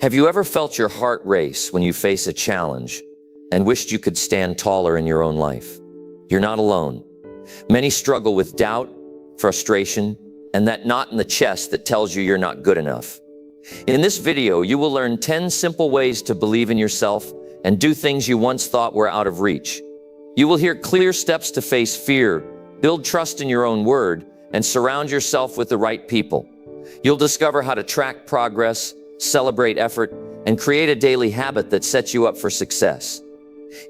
Have you ever felt your heart race when you face a challenge and wished you could stand taller in your own life? You're not alone. Many struggle with doubt, frustration, and that knot in the chest that tells you you're not good enough. In this video, you will learn 10 simple ways to believe in yourself and do things you once thought were out of reach. You will hear clear steps to face fear, build trust in your own word, and surround yourself with the right people. You'll discover how to track progress, celebrate effort, and create a daily habit that sets you up for success.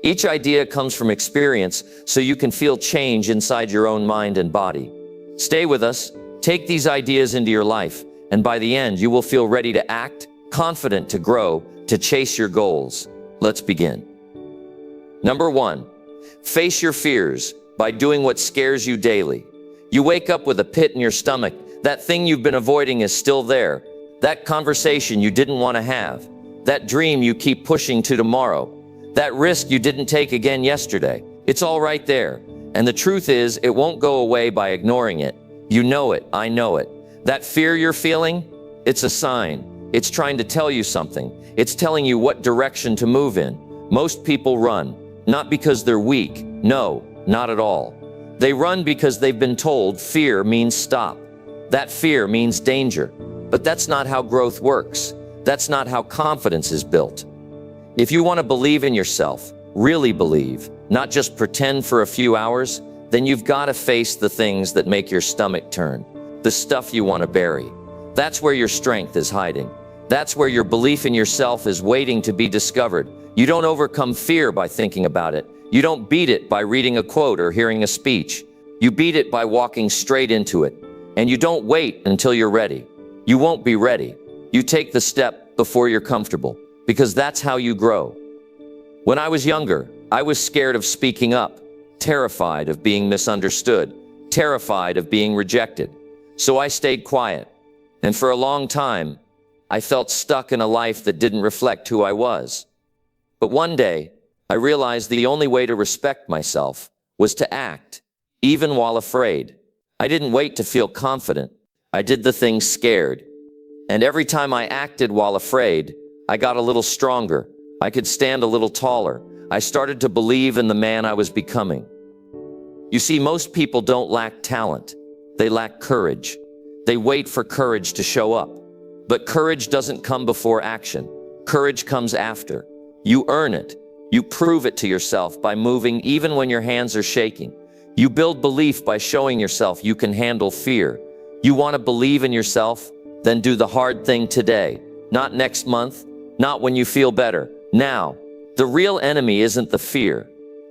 Each idea comes from experience, so you can feel change inside your own mind and body. Stay with us, take these ideas into your life, and by the end, you will feel ready to act, confident to grow, to chase your goals. Let's begin. Number 1, face your fears by doing what scares you daily. You wake up with a pit in your stomach. That thing you've been avoiding is still there. That conversation you didn't want to have. That dream you keep pushing to tomorrow. That risk you didn't take again yesterday. It's all right there. And the truth is, it won't go away by ignoring it. You know it, I know it. That fear you're feeling, it's a sign. It's trying to tell you something. It's telling you what direction to move in. Most people run, not because they're weak. No, not at all. They run because they've been told fear means stop. That fear means danger. But that's not how growth works. That's not how confidence is built. If you want to believe in yourself, really believe, not just pretend for a few hours, then you've got to face the things that make your stomach turn, the stuff you want to bury. That's where your strength is hiding. That's where your belief in yourself is waiting to be discovered. You don't overcome fear by thinking about it. You don't beat it by reading a quote or hearing a speech. You beat it by walking straight into it. And you don't wait until you're ready. You won't be ready. You take the step before you're comfortable, because that's how you grow. When I was younger, I was scared of speaking up, terrified of being misunderstood, terrified of being rejected. So I stayed quiet. And for a long time, I felt stuck in a life that didn't reflect who I was. But one day, I realized the only way to respect myself was to act, even while afraid. I didn't wait to feel confident. I did the things scared. And every time I acted while afraid, I got a little stronger. I could stand a little taller. I started to believe in the man I was becoming. You see, most people don't lack talent. They lack courage. They wait for courage to show up. But courage doesn't come before action. Courage comes after. You earn it. You prove it to yourself by moving even when your hands are shaking. You build belief by showing yourself you can handle fear. You want to believe in yourself? Then do the hard thing today. Not next month, not when you feel better. Now. The real enemy isn't the fear.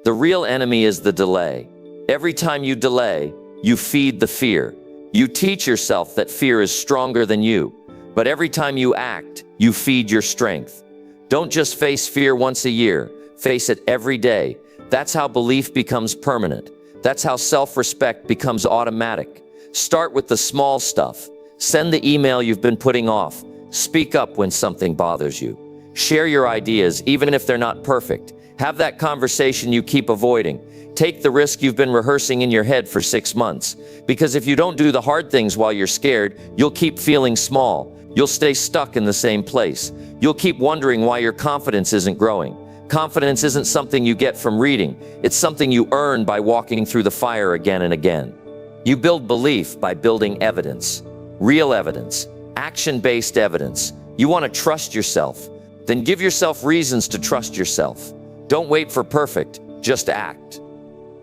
The real enemy is the delay. Every time you delay, you feed the fear. You teach yourself that fear is stronger than you. But every time you act, you feed your strength. Don't just face fear once a year. Face it every day. That's how belief becomes permanent. That's how self-respect becomes automatic. Start with the small stuff. Send the email you've been putting off. Speak up when something bothers you. Share your ideas, even if they're not perfect. Have that conversation you keep avoiding. Take the risk you've been rehearsing in your head for 6 months. Because if you don't do the hard things while you're scared, you'll keep feeling small. You'll stay stuck in the same place. You'll keep wondering why your confidence isn't growing. Confidence isn't something you get from reading. It's something you earn by walking through the fire again and again. You build belief by building evidence. Real evidence. Action-based evidence. You want to trust yourself. Then give yourself reasons to trust yourself. Don't wait for perfect. Just act.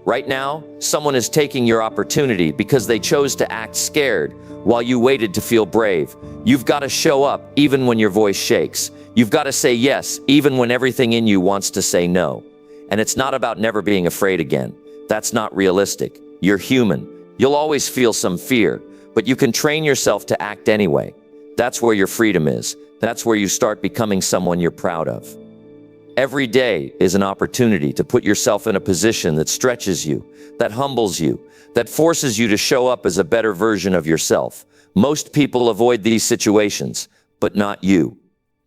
Right now, someone is taking your opportunity because they chose to act scared while you waited to feel brave. You've got to show up even when your voice shakes. You've got to say yes even when everything in you wants to say no. And it's not about never being afraid again. That's not realistic. You're human. You'll always feel some fear, but you can train yourself to act anyway. That's where your freedom is. That's where you start becoming someone you're proud of. Every day is an opportunity to put yourself in a position that stretches you, that humbles you, that forces you to show up as a better version of yourself. Most people avoid these situations, but not you.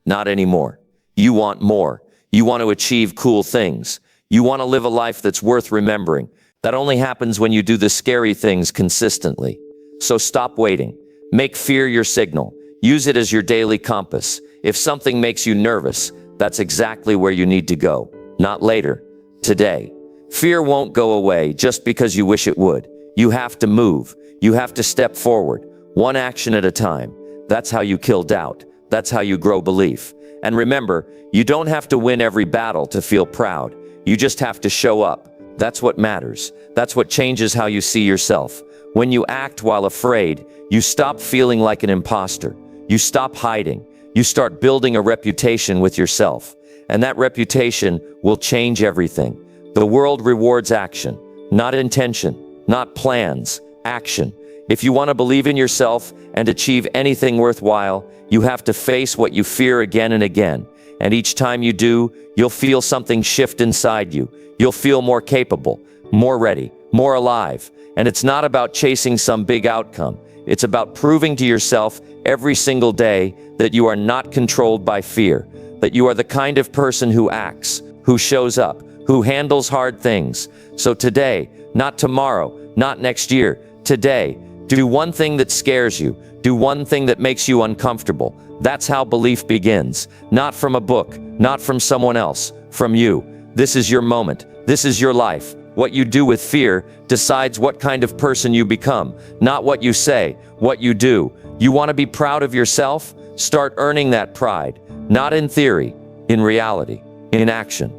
Not anymore. You want more. You want to achieve cool things. You want to live a life that's worth remembering. That only happens when you do the scary things consistently. So stop waiting. Make fear your signal. Use it as your daily compass. If something makes you nervous, that's exactly where you need to go. Not later. Today. Fear won't go away just because you wish it would. You have to move. You have to step forward. One action at a time. That's how you kill doubt. That's how you grow belief. And remember, you don't have to win every battle to feel proud. You just have to show up. That's what matters. That's what changes how you see yourself. When you act while afraid, you stop feeling like an imposter. You stop hiding. You start building a reputation with yourself. And that reputation will change everything. The world rewards action, not intention, not plans, action. If you want to believe in yourself and achieve anything worthwhile, you have to face what you fear again and again. And each time you do, you'll feel something shift inside you. You'll feel more capable, more ready, more alive. And it's not about chasing some big outcome. It's about proving to yourself every single day that you are not controlled by fear, that you are the kind of person who acts, who shows up, who handles hard things. So today, not tomorrow, not next year, today, do one thing that scares you. Do one thing that makes you uncomfortable. That's how belief begins. Not from a book, not from someone else, from you. This is your moment. This is your life. What you do with fear decides what kind of person you become, not what you say, what you do. You want to be proud of yourself? Start earning that pride, not in theory, in reality, in action.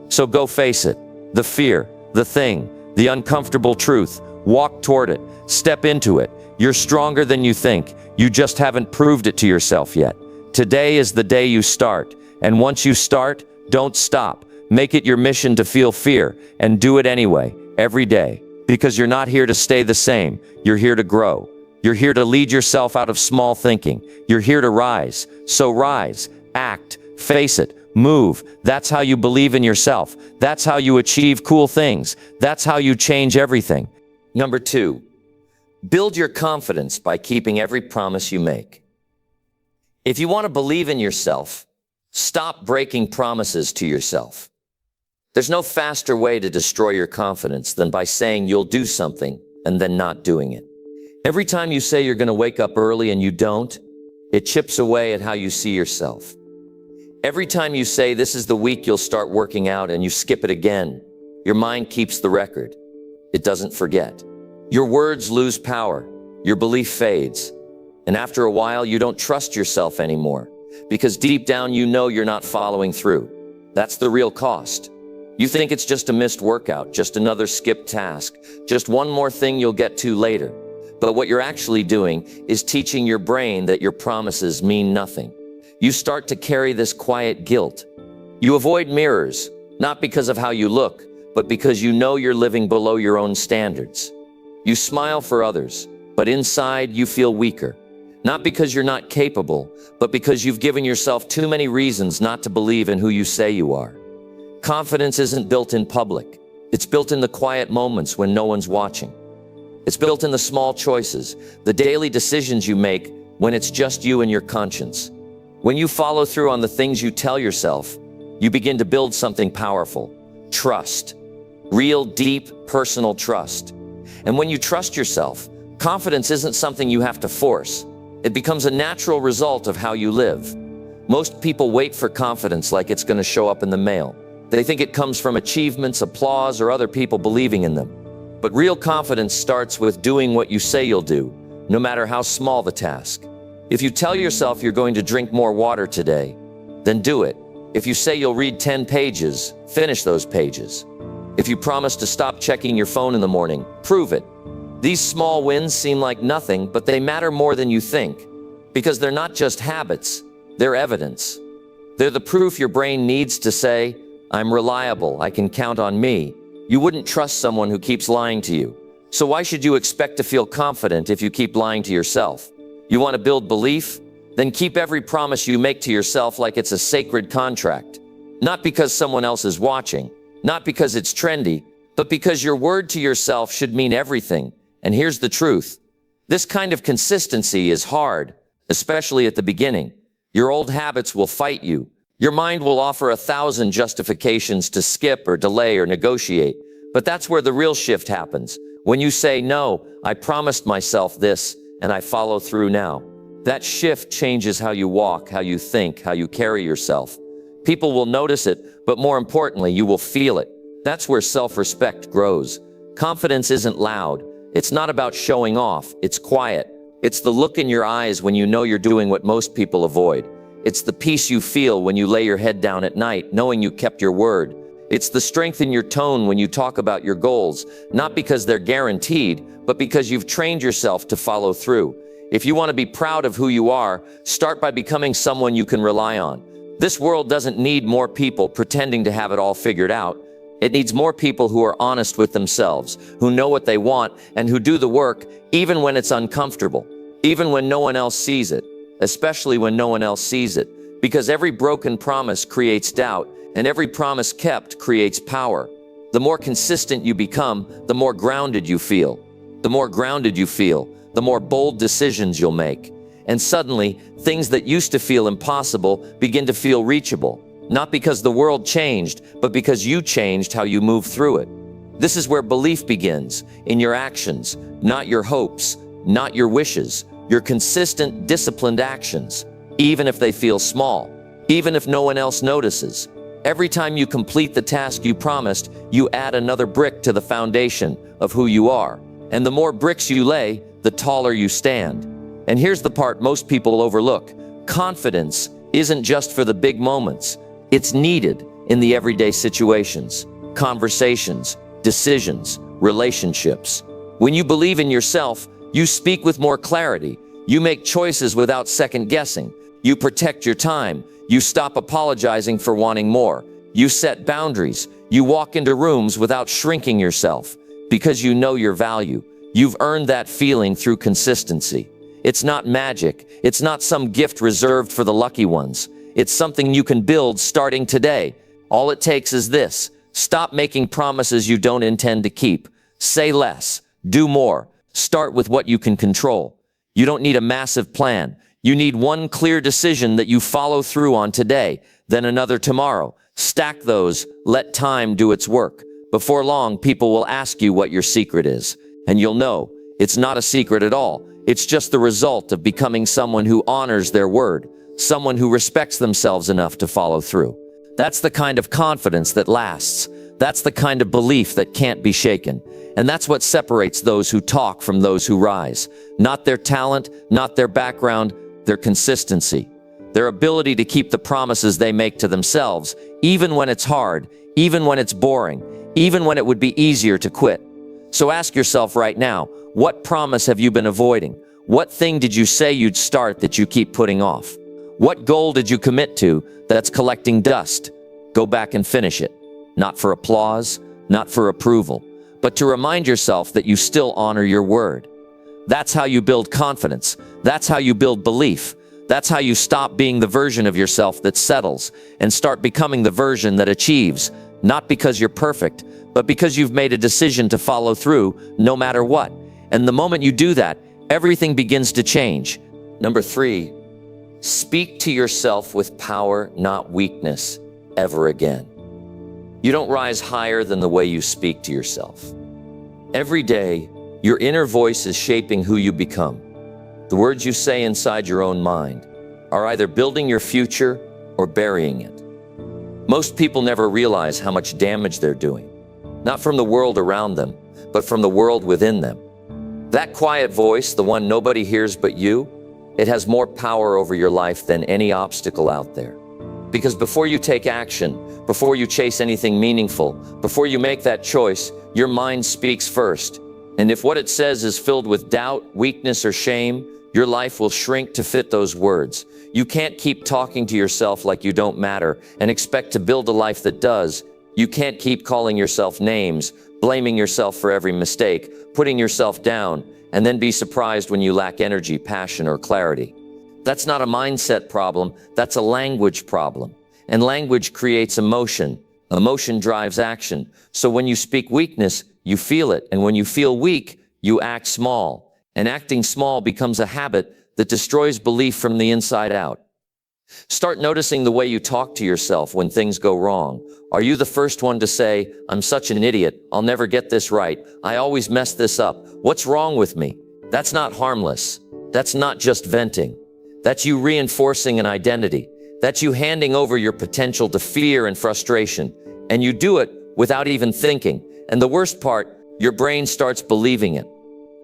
So go face it. The fear, the thing, the uncomfortable truth. Walk toward it. Step into it. You're stronger than you think. You just haven't proved it to yourself yet. Today is the day you start. And once you start, don't stop. Make it your mission to feel fear and do it anyway, every day. Because you're not here to stay the same. You're here to grow. You're here to lead yourself out of small thinking. You're here to rise. So rise, act, face it, move. That's how you believe in yourself. That's how you achieve cool things. That's how you change everything. Number 2, build your confidence by keeping every promise you make. If you want to believe in yourself, stop breaking promises to yourself. There's no faster way to destroy your confidence than by saying you'll do something and then not doing it. Every time you say you're going to wake up early and you don't, it chips away at how you see yourself. Every time you say this is the week you'll start working out and you skip it again, your mind keeps the record. It doesn't forget. Your words lose power. Your belief fades. And after a while, you don't trust yourself anymore because deep down you know you're not following through. That's the real cost. You think it's just a missed workout, just another skipped task, just one more thing you'll get to later. But what you're actually doing is teaching your brain that your promises mean nothing. You start to carry this quiet guilt. You avoid mirrors, not because of how you look, but because you know you're living below your own standards. You smile for others, but inside you feel weaker. Not because you're not capable, but because you've given yourself too many reasons not to believe in who you say you are. Confidence isn't built in public. It's built in the quiet moments when no one's watching. It's built in the small choices, the daily decisions you make when it's just you and your conscience. When you follow through on the things you tell yourself, you begin to build something powerful. Trust. Real, deep, personal trust. And when you trust yourself, confidence isn't something you have to force. It becomes a natural result of how you live. Most people wait for confidence like it's going to show up in the mail. They think it comes from achievements, applause, or other people believing in them. But real confidence starts with doing what you say you'll do, no matter how small the task. If you tell yourself you're going to drink more water today, then do it. If you say you'll read 10 pages, finish those pages. If you promise to stop checking your phone in the morning, prove it. These small wins seem like nothing, but they matter more than you think, because they're not just habits, they're evidence. They're the proof your brain needs to say, I'm reliable, I can count on me. You wouldn't trust someone who keeps lying to you. So why should you expect to feel confident if you keep lying to yourself? You want to build belief? Then keep every promise you make to yourself like it's a sacred contract. Not because someone else is watching, not because it's trendy, but because your word to yourself should mean everything. And here's the truth. This kind of consistency is hard, especially at the beginning. Your old habits will fight you. Your mind will offer 1,000 justifications to skip or delay or negotiate. But that's where the real shift happens. When you say, no, I promised myself this, and I follow through now. That shift changes how you walk, how you think, how you carry yourself. People will notice it, but more importantly, you will feel it. That's where self-respect grows. Confidence isn't loud. It's not about showing off. It's quiet. It's the look in your eyes when you know you're doing what most people avoid. It's the peace you feel when you lay your head down at night, knowing you kept your word. It's the strength in your tone when you talk about your goals, not because they're guaranteed, but because you've trained yourself to follow through. If you want to be proud of who you are, start by becoming someone you can rely on. This world doesn't need more people pretending to have it all figured out. It needs more people who are honest with themselves, who know what they want, and who do the work even when it's uncomfortable, even when no one else sees it, especially when no one else sees it, because every broken promise creates doubt, and every promise kept creates power. The more consistent you become, the more grounded you feel. The more grounded you feel, the more bold decisions you'll make. And suddenly, things that used to feel impossible begin to feel reachable. Not because the world changed, but because you changed how you move through it. This is where belief begins, in your actions, not your hopes, not your wishes, your consistent, disciplined actions, even if they feel small, even if no one else notices. Every time you complete the task you promised, you add another brick to the foundation of who you are. And the more bricks you lay, the taller you stand. And here's the part most people overlook. Confidence isn't just for the big moments. It's needed in the everyday situations, conversations, decisions, relationships. When you believe in yourself, you speak with more clarity. You make choices without second guessing. You protect your time. You stop apologizing for wanting more. You set boundaries. You walk into rooms without shrinking yourself because you know your value. You've earned that feeling through consistency. It's not magic. It's not some gift reserved for the lucky ones. It's something you can build starting today. All it takes is this. Stop making promises you don't intend to keep. Say less. Do more. Start with what you can control. You don't need a massive plan. You need one clear decision that you follow through on today, then another tomorrow. Stack those. Let time do its work. Before long, people will ask you what your secret is. And you'll know it's not a secret at all. It's just the result of becoming someone who honors their word. Someone who respects themselves enough to follow through. That's the kind of confidence that lasts. That's the kind of belief that can't be shaken. And that's what separates those who talk from those who rise. Not their talent, not their background, their consistency. Their ability to keep the promises they make to themselves, even when it's hard, even when it's boring, even when it would be easier to quit. So ask yourself right now, what promise have you been avoiding? What thing did you say you'd start that you keep putting off? What goal did you commit to that's collecting dust? Go back and finish it. Not for applause, not for approval, but to remind yourself that you still honor your word. That's how you build confidence. That's how you build belief. That's how you stop being the version of yourself that settles and start becoming the version that achieves, not because you're perfect, but because you've made a decision to follow through no matter what. And the moment you do that, everything begins to change. Number 3, speak to yourself with power, not weakness, ever again. You don't rise higher than the way you speak to yourself. Every day, your inner voice is shaping who you become. The words you say inside your own mind are either building your future or burying it. Most people never realize how much damage they're doing, not from the world around them, but from the world within them. That quiet voice, the one nobody hears but you, it has more power over your life than any obstacle out there. Because before you take action, before you chase anything meaningful, before you make that choice, your mind speaks first. And if what it says is filled with doubt, weakness, or shame, your life will shrink to fit those words. You can't keep talking to yourself like you don't matter and expect to build a life that does. You can't keep calling yourself names, blaming yourself for every mistake, putting yourself down, and then be surprised when you lack energy, passion, or clarity. That's not a mindset problem, that's a language problem. And language creates emotion. Emotion drives action. So when you speak weakness, you feel it. And when you feel weak, you act small. And acting small becomes a habit that destroys belief from the inside out. Start noticing the way you talk to yourself when things go wrong. Are you the first one to say, "I'm such an idiot, I'll never get this right, I always mess this up, what's wrong with me?" That's not harmless. That's not just venting. That's you reinforcing an identity. That's you handing over your potential to fear and frustration. And you do it without even thinking. And the worst part, your brain starts believing it.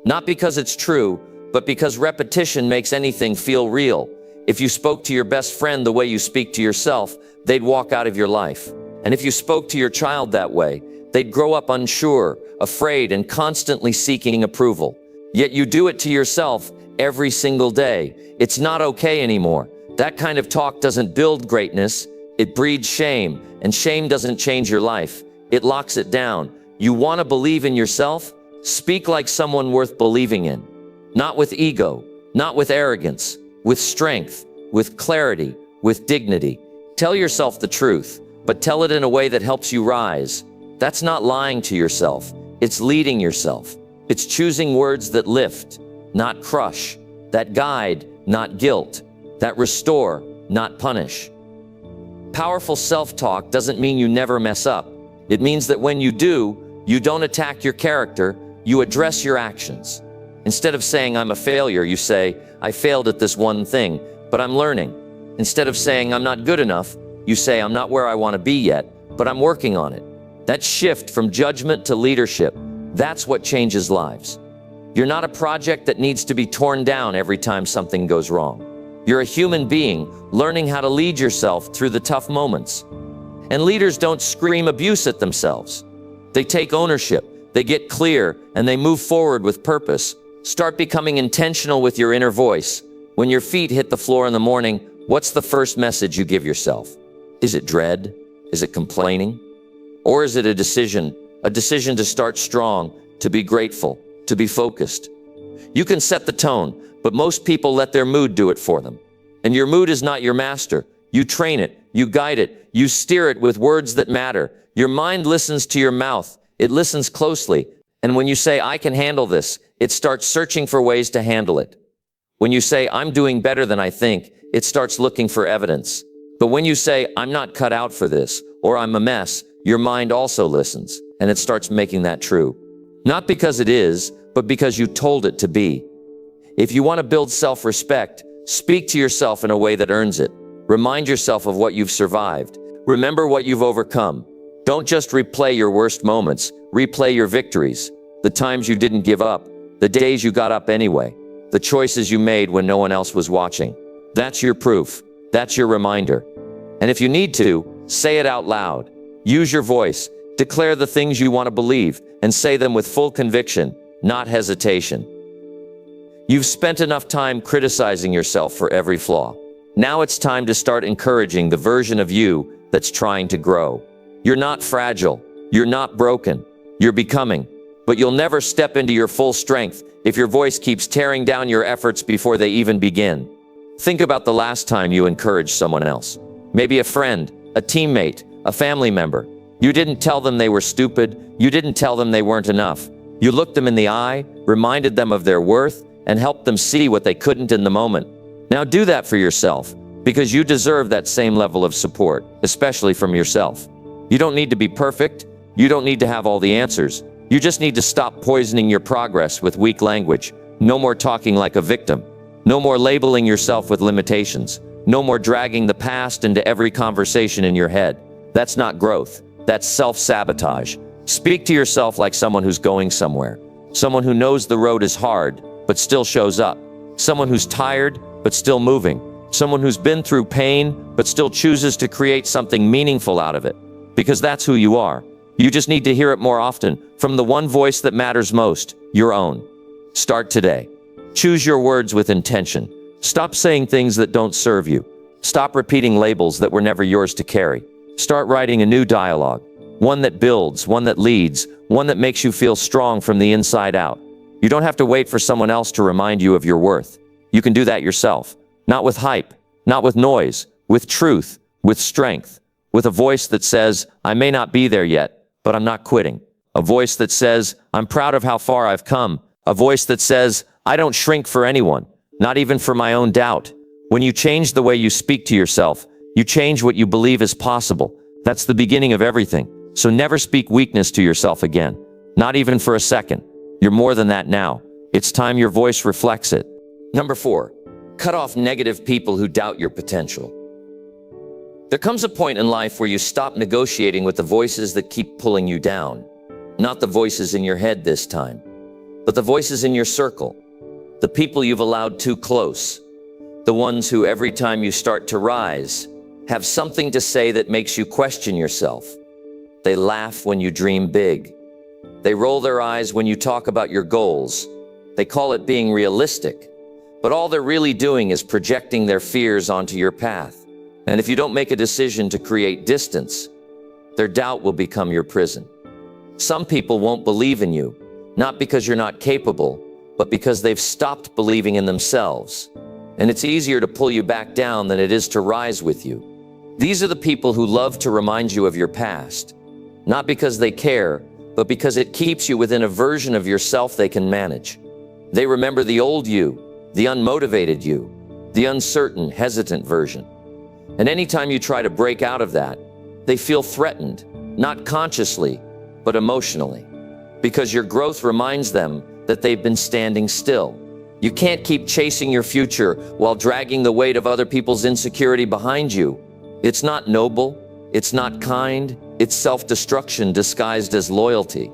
Not because it's true, but because repetition makes anything feel real. If you spoke to your best friend the way you speak to yourself, they'd walk out of your life. And if you spoke to your child that way, they'd grow up unsure, afraid, and constantly seeking approval. Yet you do it to yourself every single day. It's not okay anymore. That kind of talk doesn't build greatness. It breeds shame, and shame doesn't change your life. It locks it down. You want to believe in yourself? Speak like someone worth believing in. Not with ego, not with arrogance, with strength, with clarity, with dignity. Tell yourself the truth, but tell it in a way that helps you rise. That's not lying to yourself. It's leading yourself. It's choosing words that lift, not crush, that guide, not guilt, that restore, not punish. Powerful self-talk doesn't mean you never mess up. It means that when you do, you don't attack your character, you address your actions. Instead of saying, I'm a failure, you say, I failed at this one thing, but I'm learning. Instead of saying, I'm not good enough, you say, I'm not where I want to be yet, but I'm working on it. That shift from judgment to leadership, that's what changes lives. You're not a project that needs to be torn down every time something goes wrong. You're a human being learning how to lead yourself through the tough moments. And leaders don't scream abuse at themselves. They take ownership, they get clear, and they move forward with purpose. Start becoming intentional with your inner voice. When your feet hit the floor in the morning, what's the first message you give yourself? Is it dread? Is it complaining? Or is it a decision to start strong, to be grateful, to be focused? You can set the tone, but most people let their mood do it for them. And your mood is not your master. You train it, you guide it, you steer it with words that matter. Your mind listens to your mouth. It listens closely. And when you say, I can handle this, it starts searching for ways to handle it. When you say, I'm doing better than I think, it starts looking for evidence. But when you say, I'm not cut out for this, or I'm a mess, your mind also listens, and it starts making that true. Not because it is, but because you told it to be. If you want to build self-respect, speak to yourself in a way that earns it. Remind yourself of what you've survived. Remember what you've overcome. Don't just replay your worst moments, replay your victories. The times you didn't give up, the days you got up anyway, the choices you made when no one else was watching. That's your proof. That's your reminder. And if you need to, say it out loud. Use your voice. Declare the things you want to believe and say them with full conviction, not hesitation. You've spent enough time criticizing yourself for every flaw. Now it's time to start encouraging the version of you that's trying to grow. You're not fragile. You're not broken. You're becoming. But you'll never step into your full strength if your voice keeps tearing down your efforts before they even begin. Think about the last time you encouraged someone else. Maybe a friend, a teammate, a family member. You didn't tell them they were stupid. You didn't tell them they weren't enough. You looked them in the eye, reminded them of their worth, and helped them see what they couldn't in the moment. Now do that for yourself, because you deserve that same level of support, especially from yourself. You don't need to be perfect. You don't need to have all the answers. You just need to stop poisoning your progress with weak language. No more talking like a victim. No more labeling yourself with limitations. No more dragging the past into every conversation in your head. That's not growth. That's self-sabotage. Speak to yourself like someone who's going somewhere. Someone who knows the road is hard, but still shows up. Someone who's tired, but still moving. Someone who's been through pain, but still chooses to create something meaningful out of it. Because that's who you are. You just need to hear it more often from the one voice that matters most, your own. Start today. Choose your words with intention. Stop saying things that don't serve you. Stop repeating labels that were never yours to carry. Start writing a new dialogue. One that builds, one that leads, one that makes you feel strong from the inside out. You don't have to wait for someone else to remind you of your worth. You can do that yourself. Not with hype, not with noise, with truth, with strength, with a voice that says, I may not be there yet, but I'm not quitting. A voice that says, I'm proud of how far I've come. A voice that says, I don't shrink for anyone, not even for my own doubt. When you change the way you speak to yourself, you change what you believe is possible. That's the beginning of everything. So never speak weakness to yourself again. Not even for a second. You're more than that now. It's time your voice reflects it. Number 4, cut off negative people who doubt your potential. There comes a point in life where you stop negotiating with the voices that keep pulling you down. Not the voices in your head this time, but the voices in your circle. The people you've allowed too close. The ones who, every time you start to rise, have something to say that makes you question yourself. They laugh when you dream big. They roll their eyes when you talk about your goals. They call it being realistic. But all they're really doing is projecting their fears onto your path. And if you don't make a decision to create distance, their doubt will become your prison. Some people won't believe in you, not because you're not capable, but because they've stopped believing in themselves. And it's easier to pull you back down than it is to rise with you. These are the people who love to remind you of your past, not because they care, but because it keeps you within a version of yourself they can manage. They remember the old you, the unmotivated you, the uncertain, hesitant version. And anytime you try to break out of that, they feel threatened, not consciously, but emotionally, because your growth reminds them that they've been standing still. You can't keep chasing your future while dragging the weight of other people's insecurity behind you. It's not noble, it's not kind, it's self-destruction disguised as loyalty.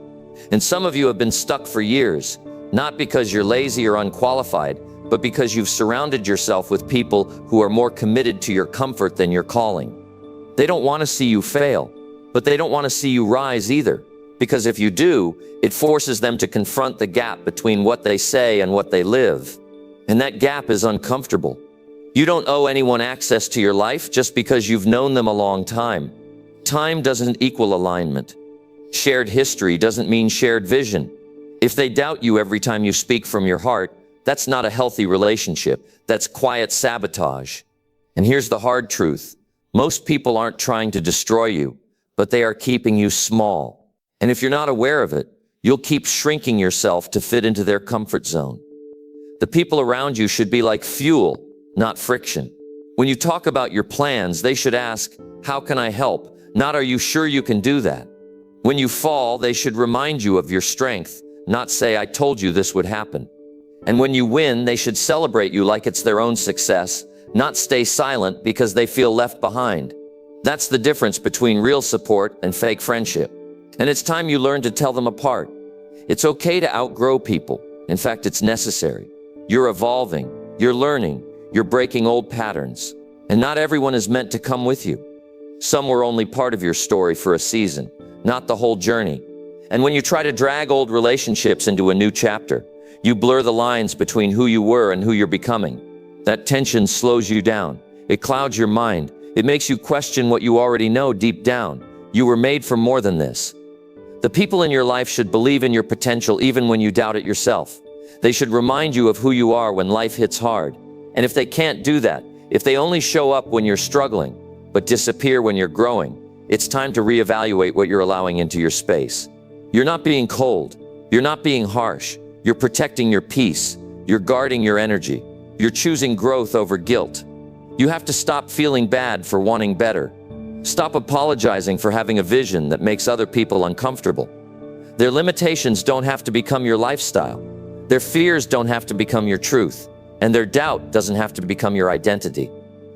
And some of you have been stuck for years, not because you're lazy or unqualified, but because you've surrounded yourself with people who are more committed to your comfort than your calling. They don't want to see you fail, but they don't want to see you rise either. Because if you do, it forces them to confront the gap between what they say and what they live. And that gap is uncomfortable. You don't owe anyone access to your life just because you've known them a long time. Time doesn't equal alignment. Shared history doesn't mean shared vision. If they doubt you every time you speak from your heart, that's not a healthy relationship. That's quiet sabotage. And here's the hard truth. Most people aren't trying to destroy you, but they are keeping you small. And if you're not aware of it, you'll keep shrinking yourself to fit into their comfort zone. The people around you should be like fuel, not friction. When you talk about your plans, they should ask, "How can I help?" Not, "Are you sure you can do that?" When you fall, they should remind you of your strength, not say, "I told you this would happen." And when you win, they should celebrate you like it's their own success, not stay silent because they feel left behind. That's the difference between real support and fake friendship. And it's time you learn to tell them apart. It's okay to outgrow people. In fact, it's necessary. You're evolving, you're learning, you're breaking old patterns. And not everyone is meant to come with you. Some were only part of your story for a season, not the whole journey. And when you try to drag old relationships into a new chapter, you blur the lines between who you were and who you're becoming. That tension slows you down. It clouds your mind. It makes you question what you already know deep down. You were made for more than this. The people in your life should believe in your potential even when you doubt it yourself. They should remind you of who you are when life hits hard. And if they can't do that, if they only show up when you're struggling, but disappear when you're growing, it's time to reevaluate what you're allowing into your space. You're not being cold. You're not being harsh. You're protecting your peace. You're guarding your energy. You're choosing growth over guilt. You have to stop feeling bad for wanting better. Stop apologizing for having a vision that makes other people uncomfortable. Their limitations don't have to become your lifestyle. Their fears don't have to become your truth. And their doubt doesn't have to become your identity.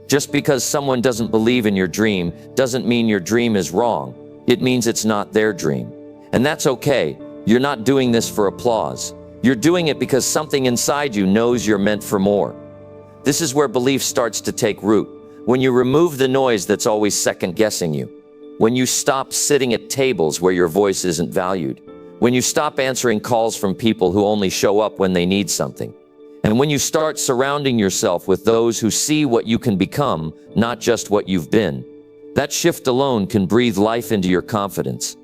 Just because someone doesn't believe in your dream doesn't mean your dream is wrong. It means it's not their dream. And that's okay. You're not doing this for applause. You're doing it because something inside you knows you're meant for more. This is where belief starts to take root. When you remove the noise that's always second-guessing you. When you stop sitting at tables where your voice isn't valued. When you stop answering calls from people who only show up when they need something. And when you start surrounding yourself with those who see what you can become, not just what you've been. That shift alone can breathe life into your confidence.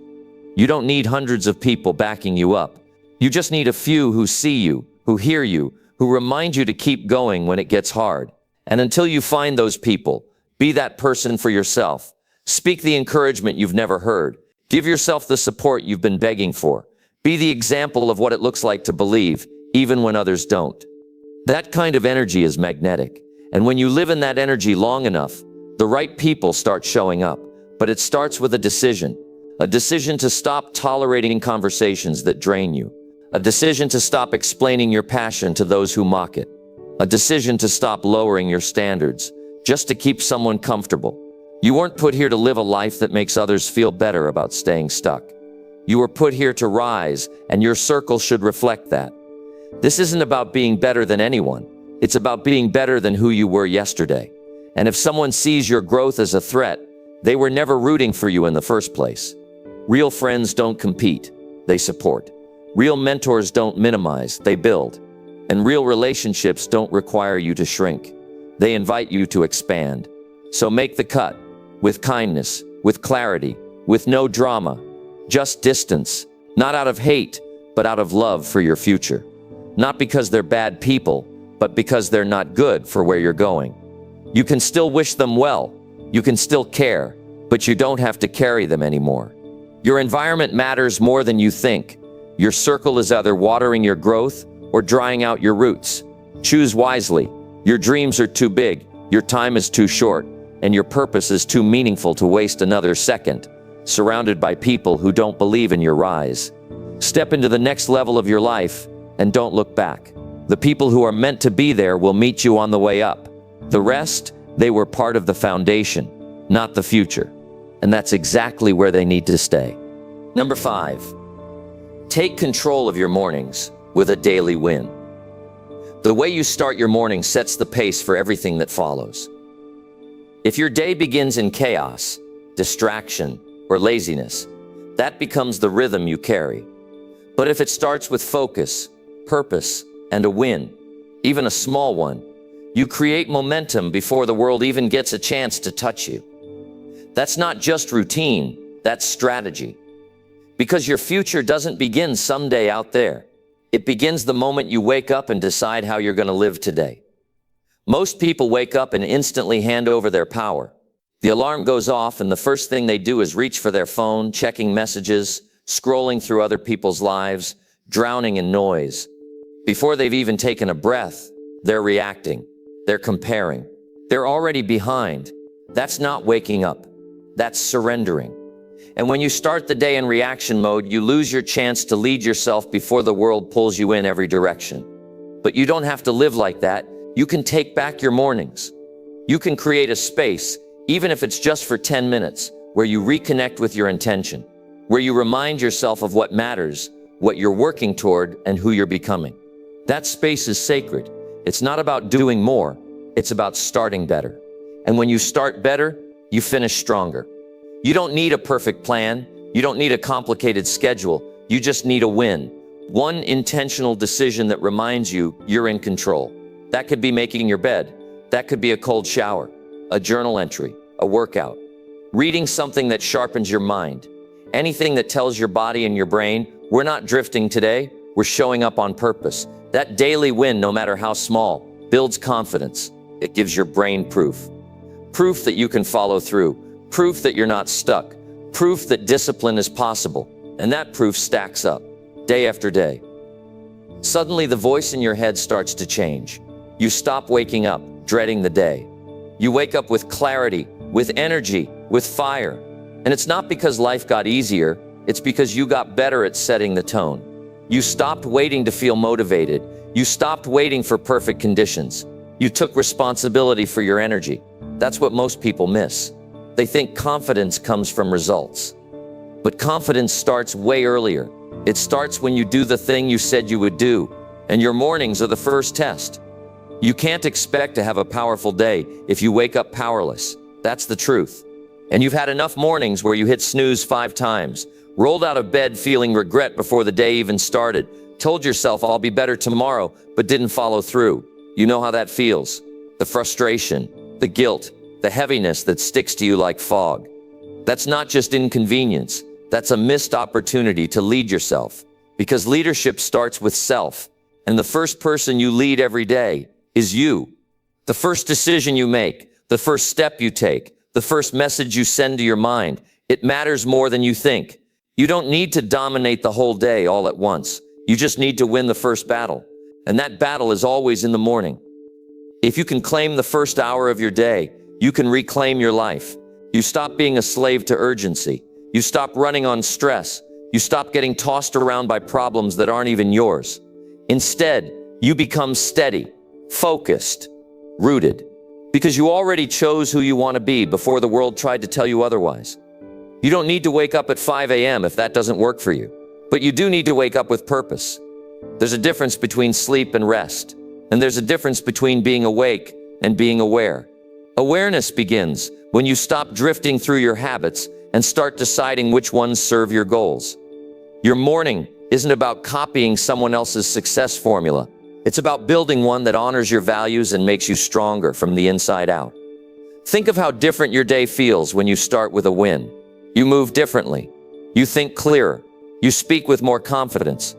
You don't need hundreds of people backing you up. You just need a few who see you, who hear you, who remind you to keep going when it gets hard. And until you find those people, be that person for yourself. Speak the encouragement you've never heard. Give yourself the support you've been begging for. Be the example of what it looks like to believe, even when others don't. That kind of energy is magnetic. And when you live in that energy long enough, the right people start showing up. But it starts with a decision to stop tolerating conversations that drain you. A decision to stop explaining your passion to those who mock it. a decision to stop lowering your standards just to keep someone comfortable. You weren't put here to live a life that makes others feel better about staying stuck. You were put here to rise, and your circle should reflect that. This isn't about being better than anyone. It's about being better than who you were yesterday. And if someone sees your growth as a threat, they were never rooting for you in the first place. Real friends don't compete, they support. Real mentors don't minimize, they build. And real relationships don't require you to shrink. They invite you to expand. So make the cut, with kindness, with clarity, with no drama. Just distance, not out of hate, but out of love for your future. Not because they're bad people, but because they're not good for where you're going. You can still wish them well, you can still care, but you don't have to carry them anymore. Your environment matters more than you think. Your circle is either watering your growth or drying out your roots. Choose wisely. Your dreams are too big, your time is too short, and your purpose is too meaningful to waste another second, surrounded by people who don't believe in your rise. Step into the next level of your life and don't look back. The people who are meant to be there will meet you on the way up. The rest, they were part of the foundation, not the future. And that's exactly where they need to stay. Number 5, take control of your mornings with a daily win. The way you start your morning sets the pace for everything that follows. If your day begins in chaos, distraction, or laziness, that becomes the rhythm you carry. But if it starts with focus, purpose, and a win, even a small one, you create momentum before the world even gets a chance to touch you. That's not just routine, that's strategy. Because your future doesn't begin someday out there. It begins the moment you wake up and decide how you're going to live today. Most people wake up and instantly hand over their power. The alarm goes off and the first thing they do is reach for their phone, checking messages, scrolling through other people's lives, drowning in noise. Before they've even taken a breath, they're reacting. They're comparing. They're already behind. That's not waking up. That's surrendering. And when you start the day in reaction mode, you lose your chance to lead yourself before the world pulls you in every direction. But you don't have to live like that. You can take back your mornings. You can create a space, even if it's just for 10 minutes, where you reconnect with your intention, where you remind yourself of what matters, what you're working toward, and who you're becoming. That space is sacred. It's not about doing more. It's about starting better. And when you start better, you finish stronger. You don't need a perfect plan. You don't need a complicated schedule. You just need a win. One intentional decision that reminds you you're in control. That could be making your bed. That could be a cold shower, a journal entry, a workout, reading something that sharpens your mind, anything that tells your body and your brain, we're not drifting today, we're showing up on purpose. That daily win, no matter how small, builds confidence. It gives your brain proof. Proof that you can follow through. Proof that you're not stuck. Proof that discipline is possible. And that proof stacks up, day after day. Suddenly the voice in your head starts to change. You stop waking up, dreading the day. You wake up with clarity, with energy, with fire. And it's not because life got easier, it's because you got better at setting the tone. You stopped waiting to feel motivated. You stopped waiting for perfect conditions. You took responsibility for your energy. That's what most people miss. They think confidence comes from results. But confidence starts way earlier. It starts when you do the thing you said you would do. And your mornings are the first test. You can't expect to have a powerful day if you wake up powerless. That's the truth. And you've had enough mornings where you hit snooze 5 times, rolled out of bed feeling regret before the day even started, told yourself I'll be better tomorrow, but didn't follow through. You know how that feels. The frustration, the guilt, the heaviness that sticks to you like fog. That's not just inconvenience. That's a missed opportunity to lead yourself. Because leadership starts with self. And the first person you lead every day is you. The first decision you make, the first step you take, the first message you send to your mind, it matters more than you think. You don't need to dominate the whole day all at once. You just need to win the first battle. And that battle is always in the morning. If you can claim the first hour of your day, you can reclaim your life. You stop being a slave to urgency. You stop running on stress. You stop getting tossed around by problems that aren't even yours. Instead, you become steady, focused, rooted, because you already chose who you want to be before the world tried to tell you otherwise. You don't need to wake up at 5 a.m. if that doesn't work for you, but you do need to wake up with purpose. There's a difference between sleep and rest, and there's a difference between being awake and being aware. Awareness begins when you stop drifting through your habits and start deciding which ones serve your goals. Your morning isn't about copying someone else's success formula. It's about building one that honors your values and makes you stronger from the inside out. Think of how different your day feels when you start with a win. You move differently. You think clearer. You speak with more confidence.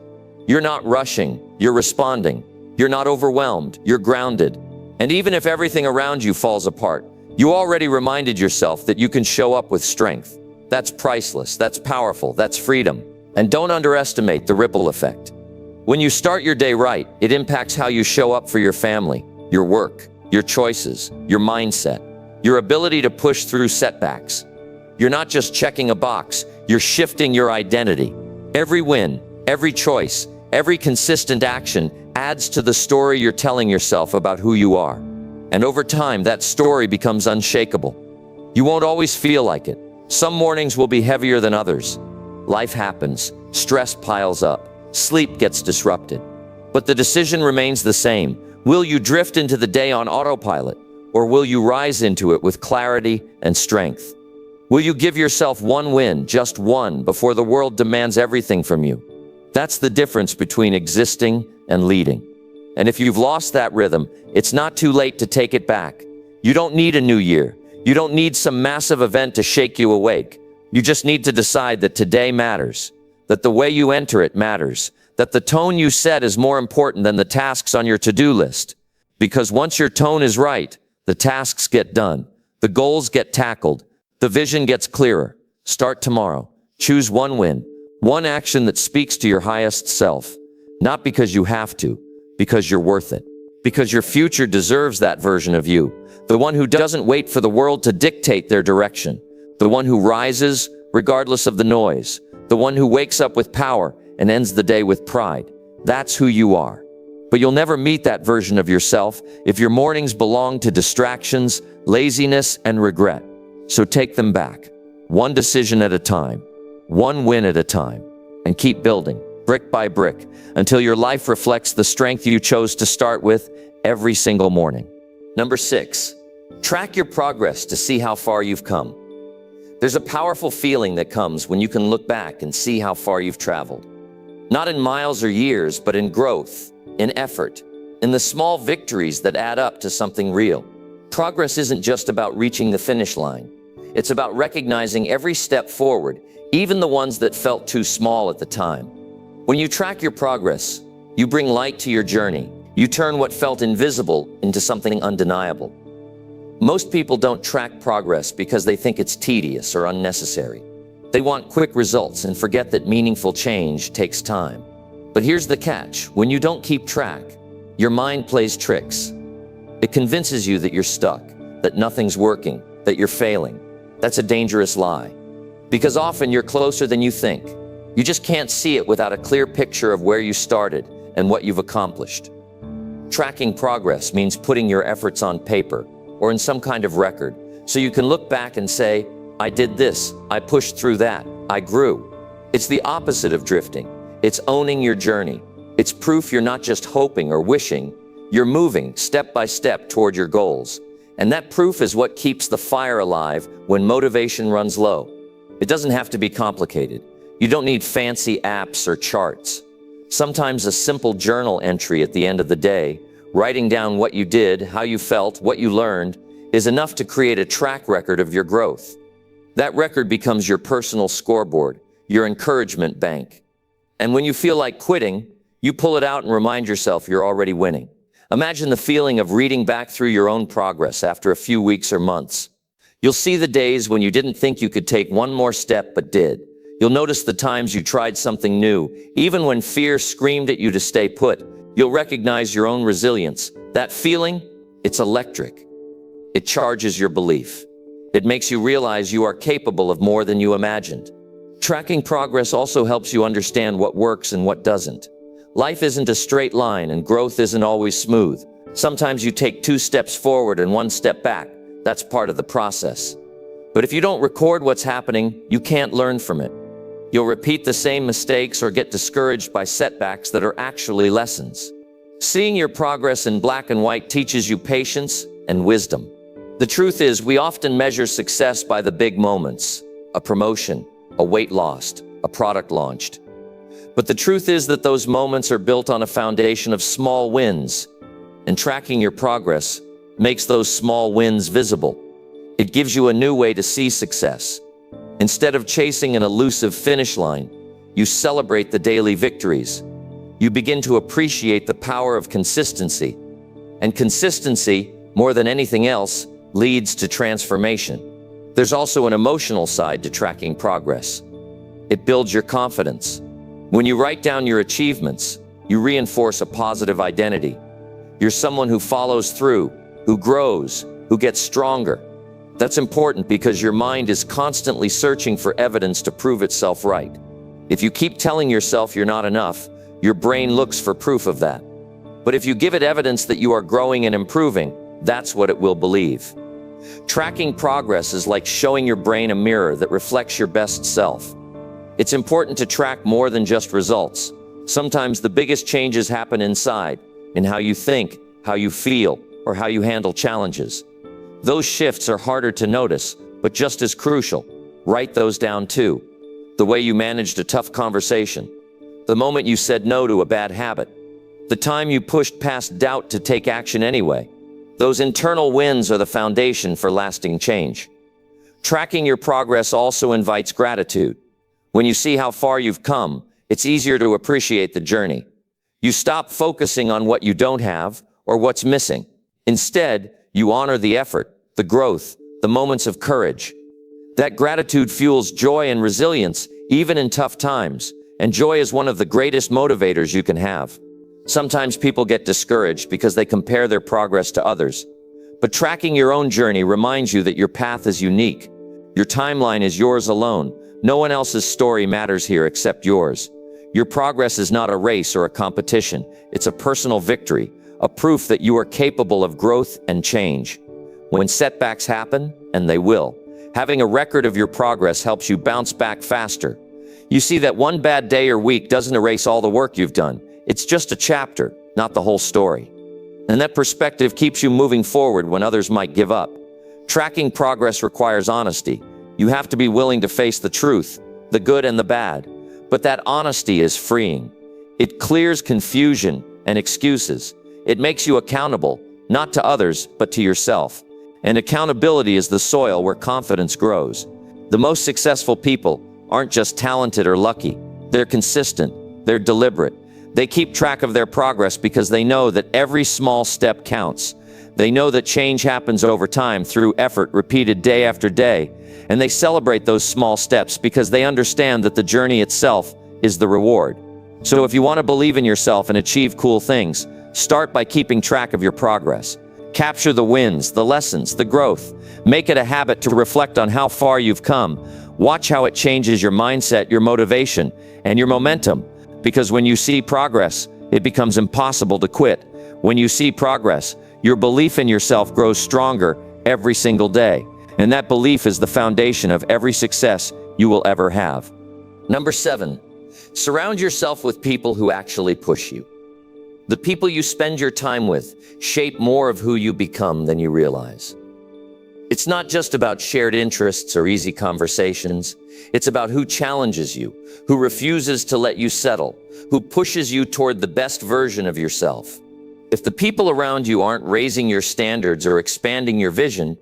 You're not rushing. You're responding. You're not overwhelmed. You're grounded. And even if everything around you falls apart, you already reminded yourself that you can show up with strength. That's priceless. That's powerful. That's freedom. And don't underestimate the ripple effect. When you start your day right, it impacts how you show up for your family, your work, your choices, your mindset, your ability to push through setbacks. You're not just checking a box, you're shifting your identity. Every win, every choice, every consistent action adds to the story you're telling yourself about who you are. And over time, that story becomes unshakable. You won't always feel like it. Some mornings will be heavier than others. Life happens, stress piles up, sleep gets disrupted. But the decision remains the same. Will you drift into the day on autopilot, or will you rise into it with clarity and strength? Will you give yourself one win, just one, before the world demands everything from you? That's the difference between existing and leading. And if you've lost that rhythm, it's not too late to take it back. You don't need a new year. You don't need some massive event to shake you awake. You just need to decide that today matters, that the way you enter it matters, that the tone you set is more important than the tasks on your to-do list. Because once your tone is right, the tasks get done, the goals get tackled, the vision gets clearer. Start tomorrow. Choose one win, one action that speaks to your highest self. Not because you have to, because you're worth it. Because your future deserves that version of you. The one who doesn't wait for the world to dictate their direction. The one who rises regardless of the noise. The one who wakes up with power and ends the day with pride. That's who you are. But you'll never meet that version of yourself if your mornings belong to distractions, laziness, and regret. So take them back, one decision at a time, one win at a time, and keep building, brick by brick, until your life reflects the strength you chose to start with every single morning. Number 6, track your progress to see how far you've come. There's a powerful feeling that comes when you can look back and see how far you've traveled. Not in miles or years, but in growth, in effort, in the small victories that add up to something real. Progress isn't just about reaching the finish line. It's about recognizing every step forward, even the ones that felt too small at the time. When you track your progress, you bring light to your journey. You turn what felt invisible into something undeniable. Most people don't track progress because they think it's tedious or unnecessary. They want quick results and forget that meaningful change takes time. But here's the catch. When you don't keep track, your mind plays tricks. It convinces you that you're stuck, that nothing's working, that you're failing. That's a dangerous lie. Because often you're closer than you think. You just can't see it without a clear picture of where you started and what you've accomplished. Tracking progress means putting your efforts on paper or in some kind of record, so you can look back and say, I did this, I pushed through that, I grew. It's the opposite of drifting. It's owning your journey. It's proof you're not just hoping or wishing, you're moving step by step toward your goals. And that proof is what keeps the fire alive when motivation runs low. It doesn't have to be complicated. You don't need fancy apps or charts. Sometimes a simple journal entry at the end of the day, writing down what you did, how you felt, what you learned, is enough to create a track record of your growth. That record becomes your personal scoreboard, your encouragement bank. And when you feel like quitting, you pull it out and remind yourself you're already winning. Imagine the feeling of reading back through your own progress after a few weeks or months. You'll see the days when you didn't think you could take one more step but did. You'll notice the times you tried something new, even when fear screamed at you to stay put. You'll recognize your own resilience. That feeling, it's electric. It charges your belief. It makes you realize you are capable of more than you imagined. Tracking progress also helps you understand what works and what doesn't. Life isn't a straight line and growth isn't always smooth, Sometimes you take 2 steps forward and 1 step back. That's part of the process. But if you don't record what's happening, you can't learn from it. You'll repeat the same mistakes or get discouraged by setbacks that are actually lessons. Seeing your progress in black and white teaches you patience and wisdom. The truth is, we often measure success by the big moments: a promotion, a weight lost, a product launched. But the truth is that those moments are built on a foundation of small wins, and tracking your progress makes those small wins visible. It gives you a new way to see success. Instead of chasing an elusive finish line, you celebrate the daily victories. You begin to appreciate the power of consistency. And consistency, more than anything else, leads to transformation. There's also an emotional side to tracking progress. It builds your confidence. When you write down your achievements, you reinforce a positive identity. You're someone who follows through, who grows, who gets stronger. That's important because your mind is constantly searching for evidence to prove itself right. If you keep telling yourself you're not enough, your brain looks for proof of that. But if you give it evidence that you are growing and improving, that's what it will believe. Tracking progress is like showing your brain a mirror that reflects your best self. It's important to track more than just results. Sometimes the biggest changes happen inside, in how you think, how you feel, or how you handle challenges. Those shifts are harder to notice, but just as crucial. Write those down too. The way you managed a tough conversation, the moment you said no to a bad habit, the time you pushed past doubt to take action anyway. Those internal wins are the foundation for lasting change. Tracking your progress also invites gratitude. When you see how far you've come, it's easier to appreciate the journey. You stop focusing on what you don't have or what's missing. Instead, you honor the effort, the growth, the moments of courage. That gratitude fuels joy and resilience, even in tough times, and joy is one of the greatest motivators you can have. Sometimes people get discouraged because they compare their progress to others. But tracking your own journey reminds you that your path is unique. Your timeline is yours alone. No one else's story matters here except yours. Your progress is not a race or a competition. It's a personal victory, a proof that you are capable of growth and change. When setbacks happen, and they will, having a record of your progress helps you bounce back faster. You see that one bad day or week doesn't erase all the work you've done. It's just a chapter, not the whole story. And that perspective keeps you moving forward when others might give up. Tracking progress requires honesty. You have to be willing to face the truth, the good and the bad. But that honesty is freeing. It clears confusion and excuses. It makes you accountable, not to others, but to yourself. And accountability is the soil where confidence grows. The most successful people aren't just talented or lucky. They're consistent. They're deliberate. They keep track of their progress because they know that every small step counts. They know that change happens over time through effort repeated day after day. And they celebrate those small steps because they understand that the journey itself is the reward. So if you want to believe in yourself and achieve cool things, start by keeping track of your progress. Capture the wins, the lessons, the growth. Make it a habit to reflect on how far you've come. Watch how it changes your mindset, your motivation, and your momentum. Because when you see progress, it becomes impossible to quit. When you see progress, your belief in yourself grows stronger every single day. And that belief is the foundation of every success you will ever have. Number 7, surround yourself with people who actually push you. The people you spend your time with shape more of who you become than you realize. It's not just about shared interests or easy conversations. It's about who challenges you, who refuses to let you settle, who pushes you toward the best version of yourself. If the people around you aren't raising your standards or expanding your vision,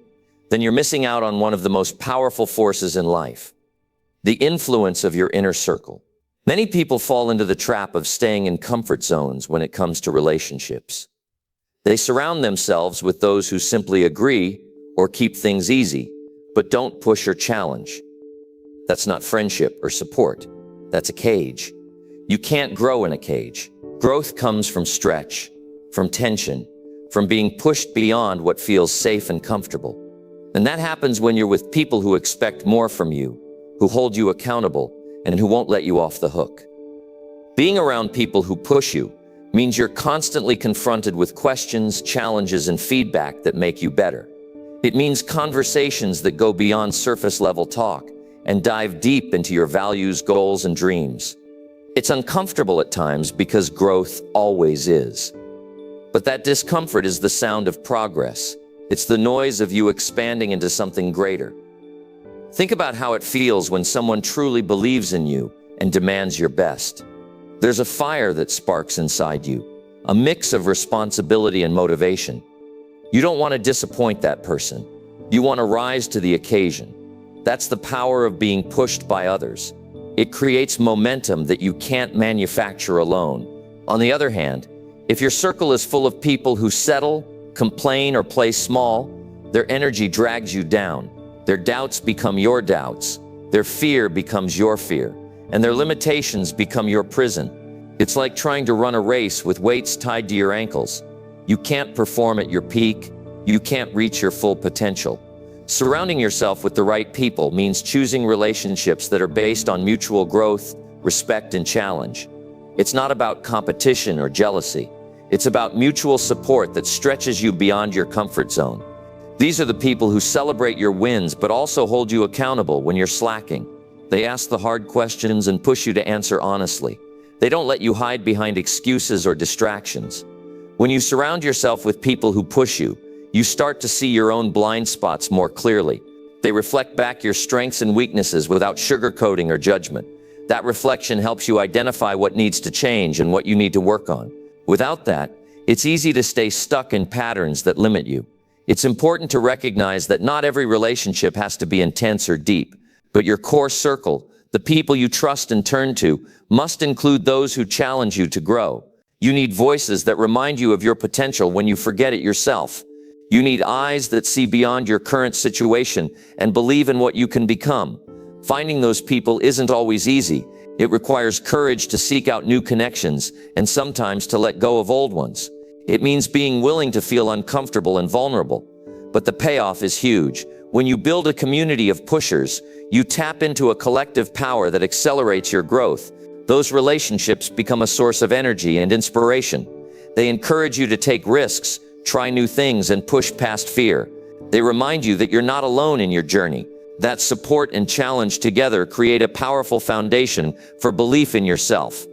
then you're missing out on one of the most powerful forces in life, the influence of your inner circle. Many people fall into the trap of staying in comfort zones when it comes to relationships. They surround themselves with those who simply agree or keep things easy, but don't push or challenge. That's not friendship or support. That's a cage. You can't grow in a cage. Growth comes from stretch, from tension, from being pushed beyond what feels safe and comfortable. And that happens when you're with people who expect more from you, who hold you accountable, and who won't let you off the hook. Being around people who push you means you're constantly confronted with questions, challenges, and feedback that make you better. It means conversations that go beyond surface-level talk and dive deep into your values, goals, and dreams. It's uncomfortable at times because growth always is. But that discomfort is the sound of progress. It's the noise of you expanding into something greater. Think about how it feels when someone truly believes in you and demands your best. There's a fire that sparks inside you, a mix of responsibility and motivation. You don't want to disappoint that person. You want to rise to the occasion. That's the power of being pushed by others. It creates momentum that you can't manufacture alone. On the other hand, if your circle is full of people who settle, complain, or play small, their energy drags you down. Their doubts become your doubts. Their fear becomes your fear. And their limitations become your prison. It's like trying to run a race with weights tied to your ankles. You can't perform at your peak. You can't reach your full potential. Surrounding yourself with the right people means choosing relationships that are based on mutual growth, respect, and challenge. It's not about competition or jealousy. It's about mutual support that stretches you beyond your comfort zone. These are the people who celebrate your wins but also hold you accountable when you're slacking. They ask the hard questions and push you to answer honestly. They don't let you hide behind excuses or distractions. When you surround yourself with people who push you, you start to see your own blind spots more clearly. They reflect back your strengths and weaknesses without sugarcoating or judgment. That reflection helps you identify what needs to change and what you need to work on. Without that, it's easy to stay stuck in patterns that limit you. It's important to recognize that not every relationship has to be intense or deep, but your core circle, the people you trust and turn to, must include those who challenge you to grow. You need voices that remind you of your potential when you forget it yourself. You need eyes that see beyond your current situation and believe in what you can become. Finding those people isn't always easy. It requires courage to seek out new connections and sometimes to let go of old ones. It means being willing to feel uncomfortable and vulnerable. But the payoff is huge. When you build a community of pushers, you tap into a collective power that accelerates your growth. Those relationships become a source of energy and inspiration. They encourage you to take risks, try new things, and push past fear. They remind you that you're not alone in your journey. That support and challenge together create a powerful foundation for belief in yourself.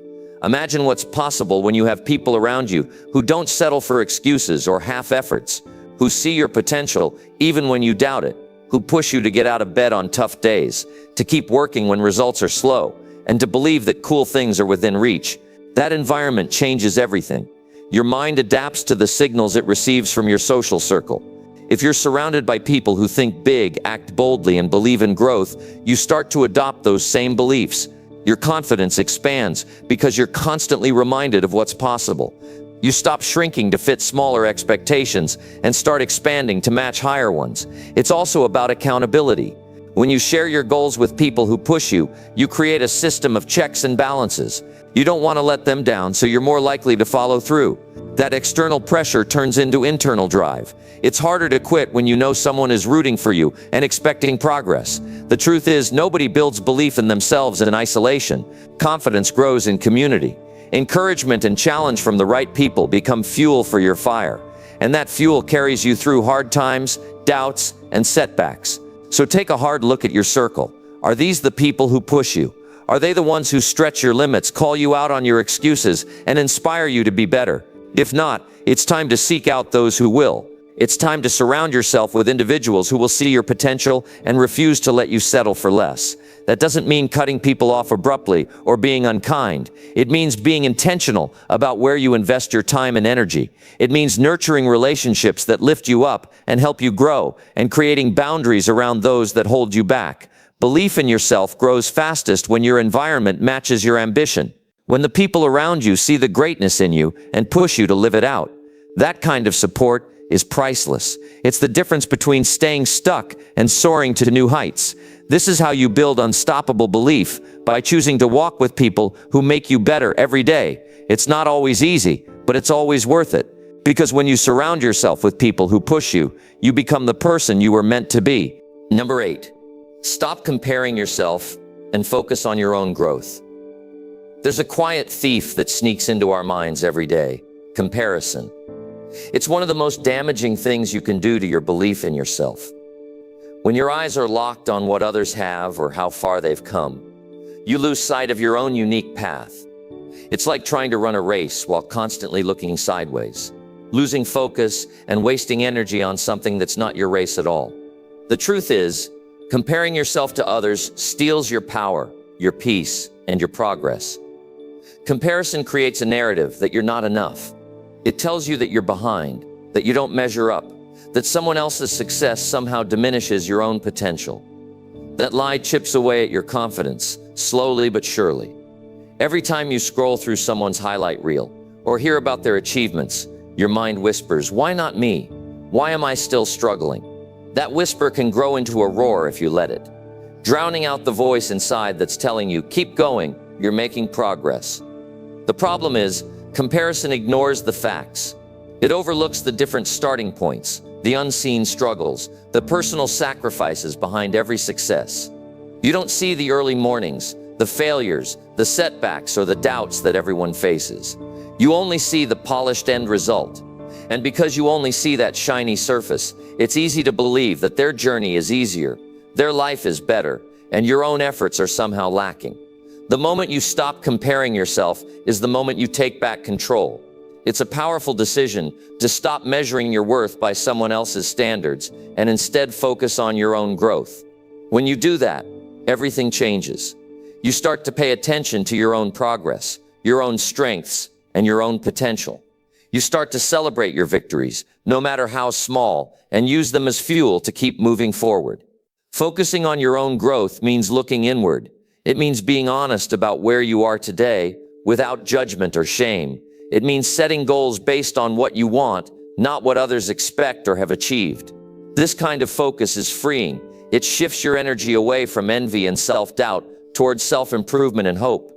Imagine what's possible when you have people around you who don't settle for excuses or half efforts, who see your potential even when you doubt it, who push you to get out of bed on tough days, to keep working when results are slow, and to believe that cool things are within reach. That environment changes everything. Your mind adapts to the signals it receives from your social circle. If you're surrounded by people who think big, act boldly, and believe in growth, you start to adopt those same beliefs. Your confidence expands because you're constantly reminded of what's possible. You stop shrinking to fit smaller expectations and start expanding to match higher ones. It's also about accountability. When you share your goals with people who push you, you create a system of checks and balances. You don't want to let them down, so you're more likely to follow through. That external pressure turns into internal drive. It's harder to quit when you know someone is rooting for you and expecting progress. The truth is, nobody builds belief in themselves in isolation. Confidence grows in community. Encouragement and challenge from the right people become fuel for your fire. And that fuel carries you through hard times, doubts, and setbacks. So take a hard look at your circle. Are these the people who push you? Are they the ones who stretch your limits, call you out on your excuses, and inspire you to be better? If not, it's time to seek out those who will. It's time to surround yourself with individuals who will see your potential and refuse to let you settle for less. That doesn't mean cutting people off abruptly or being unkind. It means being intentional about where you invest your time and energy. It means nurturing relationships that lift you up and help you grow, and creating boundaries around those that hold you back. Belief in yourself grows fastest when your environment matches your ambition. When the people around you see the greatness in you and push you to live it out. That kind of support is priceless. It's the difference between staying stuck and soaring to new heights. This is how you build unstoppable belief, by choosing to walk with people who make you better every day. It's not always easy, but it's always worth it. Because when you surround yourself with people who push you, you become the person you were meant to be. Number 8, stop comparing yourself and focus on your own growth. There's a quiet thief that sneaks into our minds every day: comparison. It's one of the most damaging things you can do to your belief in yourself. When your eyes are locked on what others have or how far they've come, you lose sight of your own unique path. It's like trying to run a race while constantly looking sideways, losing focus and wasting energy on something that's not your race at all. The truth is, comparing yourself to others steals your power, your peace, and your progress. Comparison creates a narrative that you're not enough. It tells you that you're behind, that you don't measure up, that someone else's success somehow diminishes your own potential. That lie chips away at your confidence, slowly but surely. Every time you scroll through someone's highlight reel or hear about their achievements, your mind whispers, "Why not me? Why am I still struggling?" That whisper can grow into a roar if you let it, drowning out the voice inside that's telling you, "Keep going, you're making progress." The problem is, comparison ignores the facts. It overlooks the different starting points, the unseen struggles, the personal sacrifices behind every success. You don't see the early mornings, the failures, the setbacks, or the doubts that everyone faces. You only see the polished end result. And because you only see that shiny surface, it's easy to believe that their journey is easier, their life is better, and your own efforts are somehow lacking. The moment you stop comparing yourself is the moment you take back control. It's a powerful decision to stop measuring your worth by someone else's standards and instead focus on your own growth. When you do that, everything changes. You start to pay attention to your own progress, your own strengths, and your own potential. You start to celebrate your victories, no matter how small, and use them as fuel to keep moving forward. Focusing on your own growth means looking inward. It means being honest about where you are today, without judgment or shame. It means setting goals based on what you want, not what others expect or have achieved. This kind of focus is freeing. It shifts your energy away from envy and self-doubt towards self-improvement and hope.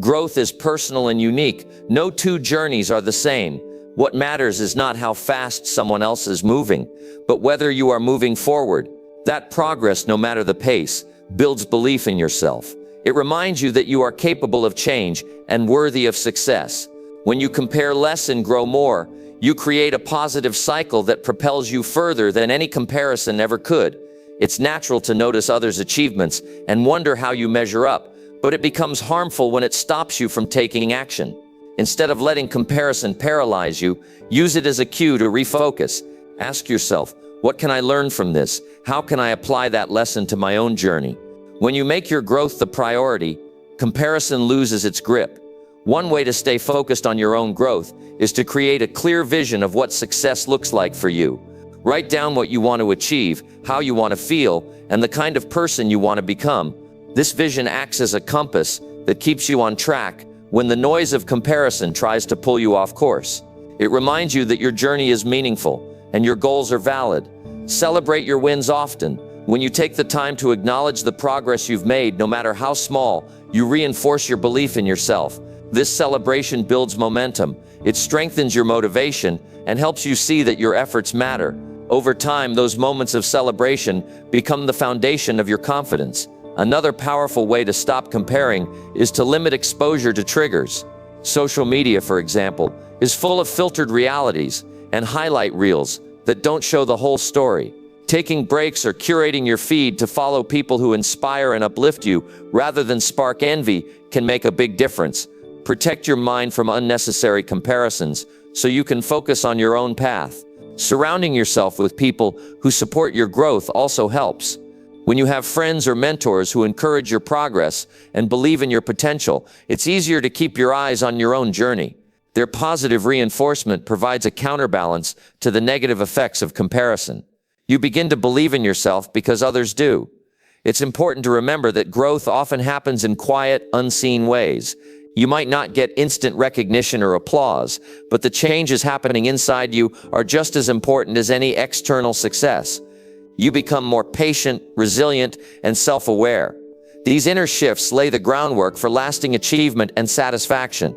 Growth is personal and unique. No two journeys are the same. What matters is not how fast someone else is moving, but whether you are moving forward. That progress, no matter the pace, builds belief in yourself. It reminds you that you are capable of change and worthy of success. When you compare less and grow more, you create a positive cycle that propels you further than any comparison ever could. It's natural to notice others' achievements and wonder how you measure up, but it becomes harmful when it stops you from taking action. Instead of letting comparison paralyze you, use it as a cue to refocus. Ask yourself, what can I learn from this? How can I apply that lesson to my own journey? When you make your growth the priority, comparison loses its grip. One way to stay focused on your own growth is to create a clear vision of what success looks like for you. Write down what you want to achieve, how you want to feel, and the kind of person you want to become. This vision acts as a compass that keeps you on track when the noise of comparison tries to pull you off course. It reminds you that your journey is meaningful and your goals are valid. Celebrate your wins often. When you take the time to acknowledge the progress you've made, no matter how small, you reinforce your belief in yourself. This celebration builds momentum. It strengthens your motivation and helps you see that your efforts matter. Over time, those moments of celebration become the foundation of your confidence. Another powerful way to stop comparing is to limit exposure to triggers. Social media, for example, is full of filtered realities and highlight reels that don't show the whole story. Taking breaks or curating your feed to follow people who inspire and uplift you rather than spark envy can make a big difference. Protect your mind from unnecessary comparisons so you can focus on your own path. Surrounding yourself with people who support your growth also helps. When you have friends or mentors who encourage your progress and believe in your potential, it's easier to keep your eyes on your own journey. Their positive reinforcement provides a counterbalance to the negative effects of comparison. You begin to believe in yourself because others do. It's important to remember that growth often happens in quiet, unseen ways. You might not get instant recognition or applause, but the changes happening inside you are just as important as any external success. You become more patient, resilient, and self-aware. These inner shifts lay the groundwork for lasting achievement and satisfaction.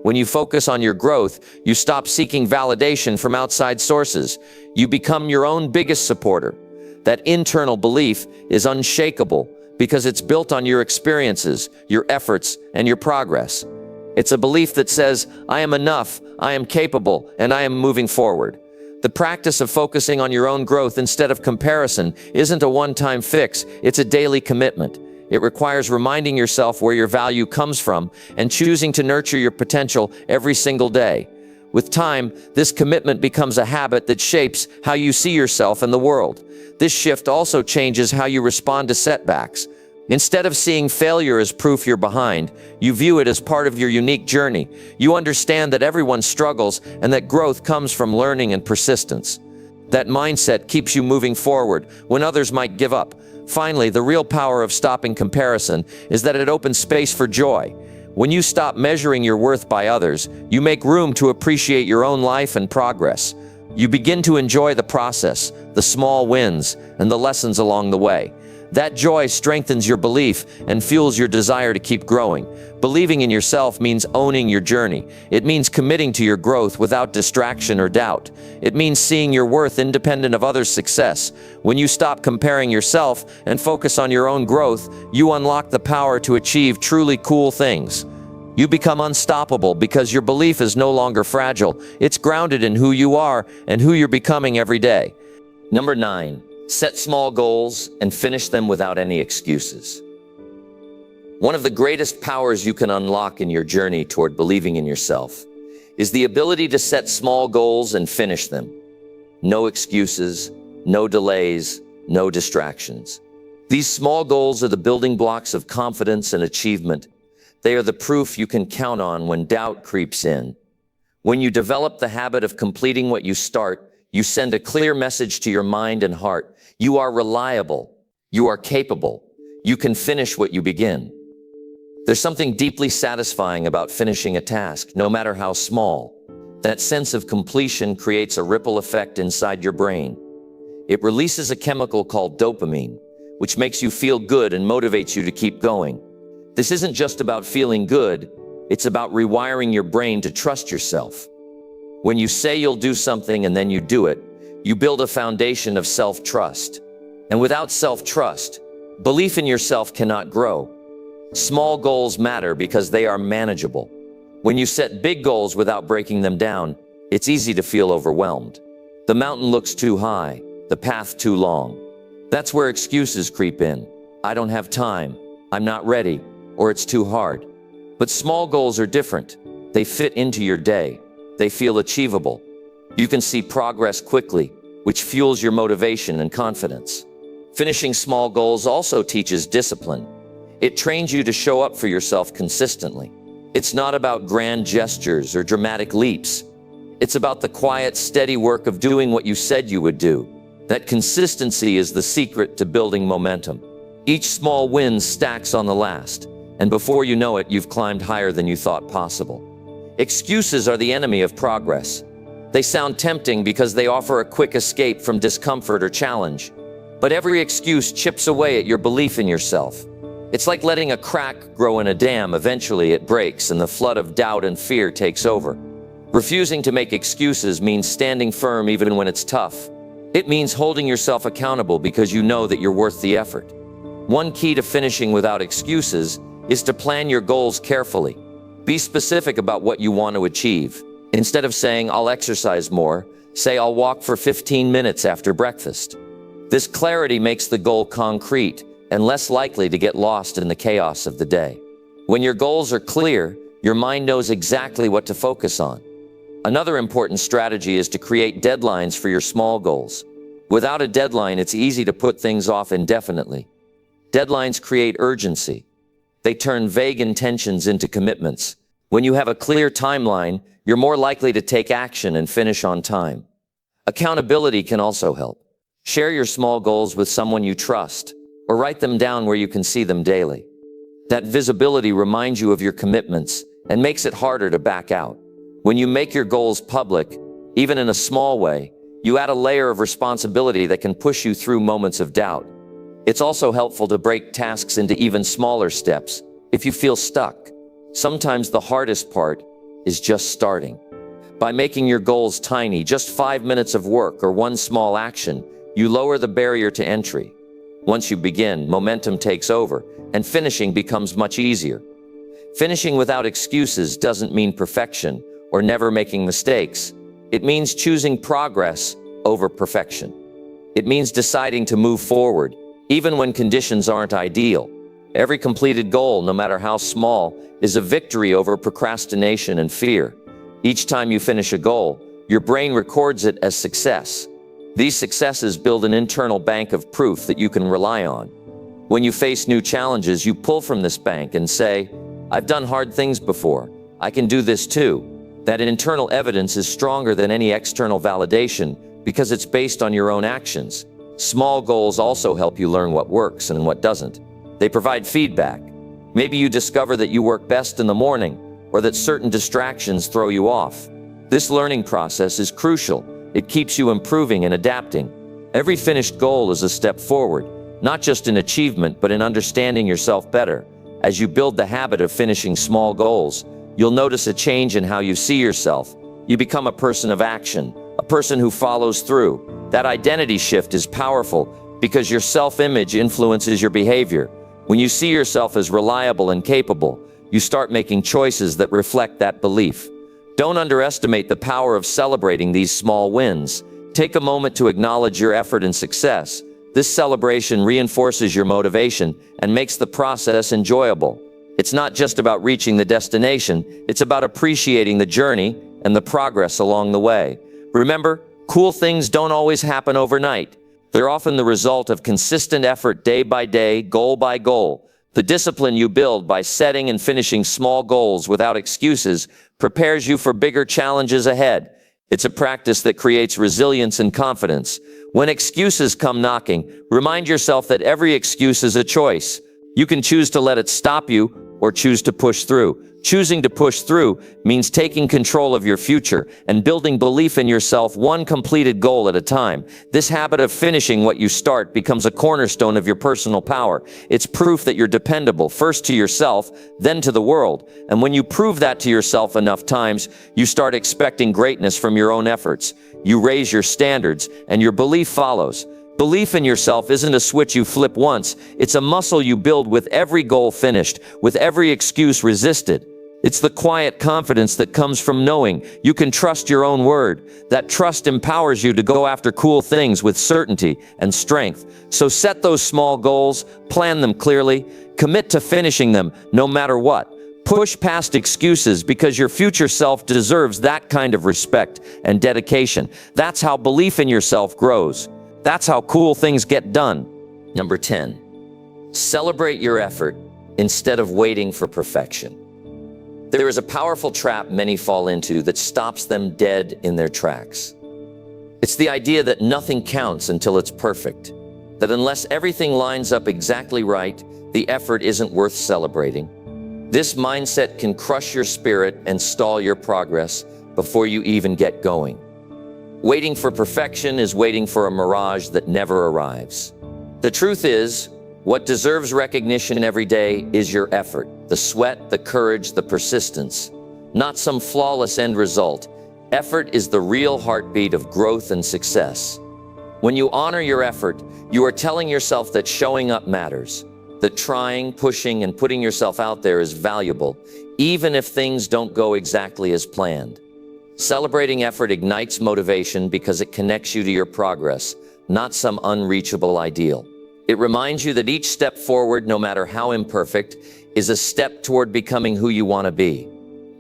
When you focus on your growth, you stop seeking validation from outside sources. You become your own biggest supporter. That internal belief is unshakable because it's built on your experiences, your efforts, and your progress. It's a belief that says, I am enough, I am capable, and I am moving forward. The practice of focusing on your own growth instead of comparison isn't a one-time fix, it's a daily commitment. It requires reminding yourself where your value comes from and choosing to nurture your potential every single day. With time, this commitment becomes a habit that shapes how you see yourself and the world. This shift also changes how you respond to setbacks. Instead of seeing failure as proof you're behind, you view it as part of your unique journey. You understand that everyone struggles and that growth comes from learning and persistence. That mindset keeps you moving forward when others might give up. Finally, the real power of stopping comparison is that it opens space for joy. When you stop measuring your worth by others, you make room to appreciate your own life and progress. You begin to enjoy the process, the small wins, and the lessons along the way. That joy strengthens your belief and fuels your desire to keep growing. Believing in yourself means owning your journey. It means committing to your growth without distraction or doubt. It means seeing your worth independent of others' success. When you stop comparing yourself and focus on your own growth, you unlock the power to achieve truly cool things. You become unstoppable because your belief is no longer fragile. It's grounded in who you are and who you're becoming every day. Number 9. Set small goals and finish them without any excuses. One of the greatest powers you can unlock in your journey toward believing in yourself is the ability to set small goals and finish them. No excuses, no delays, no distractions. These small goals are the building blocks of confidence and achievement. They are the proof you can count on when doubt creeps in. When you develop the habit of completing what you start, you send a clear message to your mind and heart. You are reliable. You are capable. You can finish what you begin. There's something deeply satisfying about finishing a task, no matter how small. That sense of completion creates a ripple effect inside your brain. It releases a chemical called dopamine, which makes you feel good and motivates you to keep going. This isn't just about feeling good, it's about rewiring your brain to trust yourself. When you say you'll do something and then you do it, you build a foundation of self-trust. And without self-trust, belief in yourself cannot grow. Small goals matter because they are manageable. When you set big goals without breaking them down, it's easy to feel overwhelmed. The mountain looks too high, the path too long. That's where excuses creep in. I don't have time, I'm not ready, or it's too hard. But small goals are different. They fit into your day. They feel achievable. You can see progress quickly, which fuels your motivation and confidence. Finishing small goals also teaches discipline. It trains you to show up for yourself consistently. It's not about grand gestures or dramatic leaps. It's about the quiet, steady work of doing what you said you would do. That consistency is the secret to building momentum. Each small win stacks on the last, and before you know it, you've climbed higher than you thought possible. Excuses are the enemy of progress. They sound tempting because they offer a quick escape from discomfort or challenge. But every excuse chips away at your belief in yourself. It's like letting a crack grow in a dam. Eventually it breaks and the flood of doubt and fear takes over. Refusing to make excuses means standing firm even when it's tough. It means holding yourself accountable because you know that you're worth the effort. One key to finishing without excuses is to plan your goals carefully. Be specific about what you want to achieve. Instead of saying, I'll exercise more, say, I'll walk for 15 minutes after breakfast. This clarity makes the goal concrete and less likely to get lost in the chaos of the day. When your goals are clear, your mind knows exactly what to focus on. Another important strategy is to create deadlines for your small goals. Without a deadline, it's easy to put things off indefinitely. Deadlines create urgency. They turn vague intentions into commitments. When you have a clear timeline, you're more likely to take action and finish on time. Accountability can also help. Share your small goals with someone you trust, or write them down where you can see them daily. That visibility reminds you of your commitments and makes it harder to back out. When you make your goals public, even in a small way, you add a layer of responsibility that can push you through moments of doubt. It's also helpful to break tasks into even smaller steps if you feel stuck. Sometimes the hardest part is just starting. By making your goals tiny, just 5 minutes of work or one small action, you lower the barrier to entry. Once you begin, momentum takes over, and finishing becomes much easier. Finishing without excuses doesn't mean perfection or never making mistakes. It means choosing progress over perfection. It means deciding to move forward, even when conditions aren't ideal. Every completed goal, no matter how small, is a victory over procrastination and fear. Each time you finish a goal, your brain records it as success. These successes build an internal bank of proof that you can rely on. When you face new challenges, you pull from this bank and say, "I've done hard things before. I can do this too." That internal evidence is stronger than any external validation because it's based on your own actions. Small goals also help you learn what works and what doesn't. They provide feedback. Maybe you discover that you work best in the morning, or that certain distractions throw you off. This learning process is crucial. It keeps you improving and adapting. Every finished goal is a step forward, not just in achievement, but in understanding yourself better. As you build the habit of finishing small goals, you'll notice a change in how you see yourself. You become a person of action, a person who follows through. That identity shift is powerful because your self-image influences your behavior. When you see yourself as reliable and capable, you start making choices that reflect that belief. Don't underestimate the power of celebrating these small wins. Take a moment to acknowledge your effort and success. This celebration reinforces your motivation and makes the process enjoyable. It's not just about reaching the destination, it's about appreciating the journey and the progress along the way. Remember, cool things don't always happen overnight. They're often the result of consistent effort day by day, goal by goal. The discipline you build by setting and finishing small goals without excuses prepares you for bigger challenges ahead. It's a practice that creates resilience and confidence. When excuses come knocking, remind yourself that every excuse is a choice. You can choose to let it stop you or choose to push through. Choosing to push through means taking control of your future and building belief in yourself one completed goal at a time. This habit of finishing what you start becomes a cornerstone of your personal power. It's proof that you're dependable, first to yourself, then to the world. And when you prove that to yourself enough times, you start expecting greatness from your own efforts. You raise your standards, and your belief follows. Belief in yourself isn't a switch you flip once. It's a muscle you build with every goal finished, with every excuse resisted. It's the quiet confidence that comes from knowing you can trust your own word. That trust empowers you to go after cool things with certainty and strength. So set those small goals, plan them clearly, commit to finishing them no matter what. Push past excuses because your future self deserves that kind of respect and dedication. That's how belief in yourself grows. That's how cool things get done. Number 10, celebrate your effort instead of waiting for perfection. There is a powerful trap many fall into that stops them dead in their tracks. It's the idea that nothing counts until it's perfect, that unless everything lines up exactly right, the effort isn't worth celebrating. This mindset can crush your spirit and stall your progress before you even get going. Waiting for perfection is waiting for a mirage that never arrives. The truth is, what deserves recognition every day is your effort, the sweat, the courage, the persistence, not some flawless end result. Effort is the real heartbeat of growth and success. When you honor your effort, you are telling yourself that showing up matters, that trying, pushing, and putting yourself out there is valuable, even if things don't go exactly as planned. Celebrating effort ignites motivation because it connects you to your progress, not some unreachable ideal. It reminds you that each step forward, no matter how imperfect, is a step toward becoming who you want to be.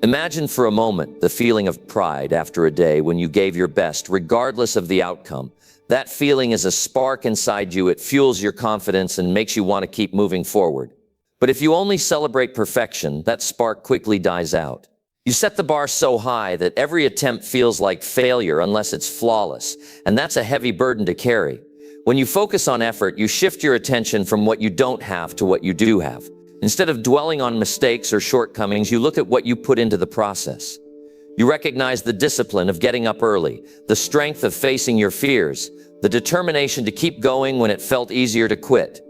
Imagine for a moment the feeling of pride after a day when you gave your best, regardless of the outcome. That feeling is a spark inside you. It fuels your confidence and makes you want to keep moving forward. But if you only celebrate perfection, that spark quickly dies out. You set the bar so high that every attempt feels like failure unless it's flawless, and that's a heavy burden to carry. When you focus on effort, you shift your attention from what you don't have to what you do have. Instead of dwelling on mistakes or shortcomings, you look at what you put into the process. You recognize the discipline of getting up early, the strength of facing your fears, the determination to keep going when it felt easier to quit.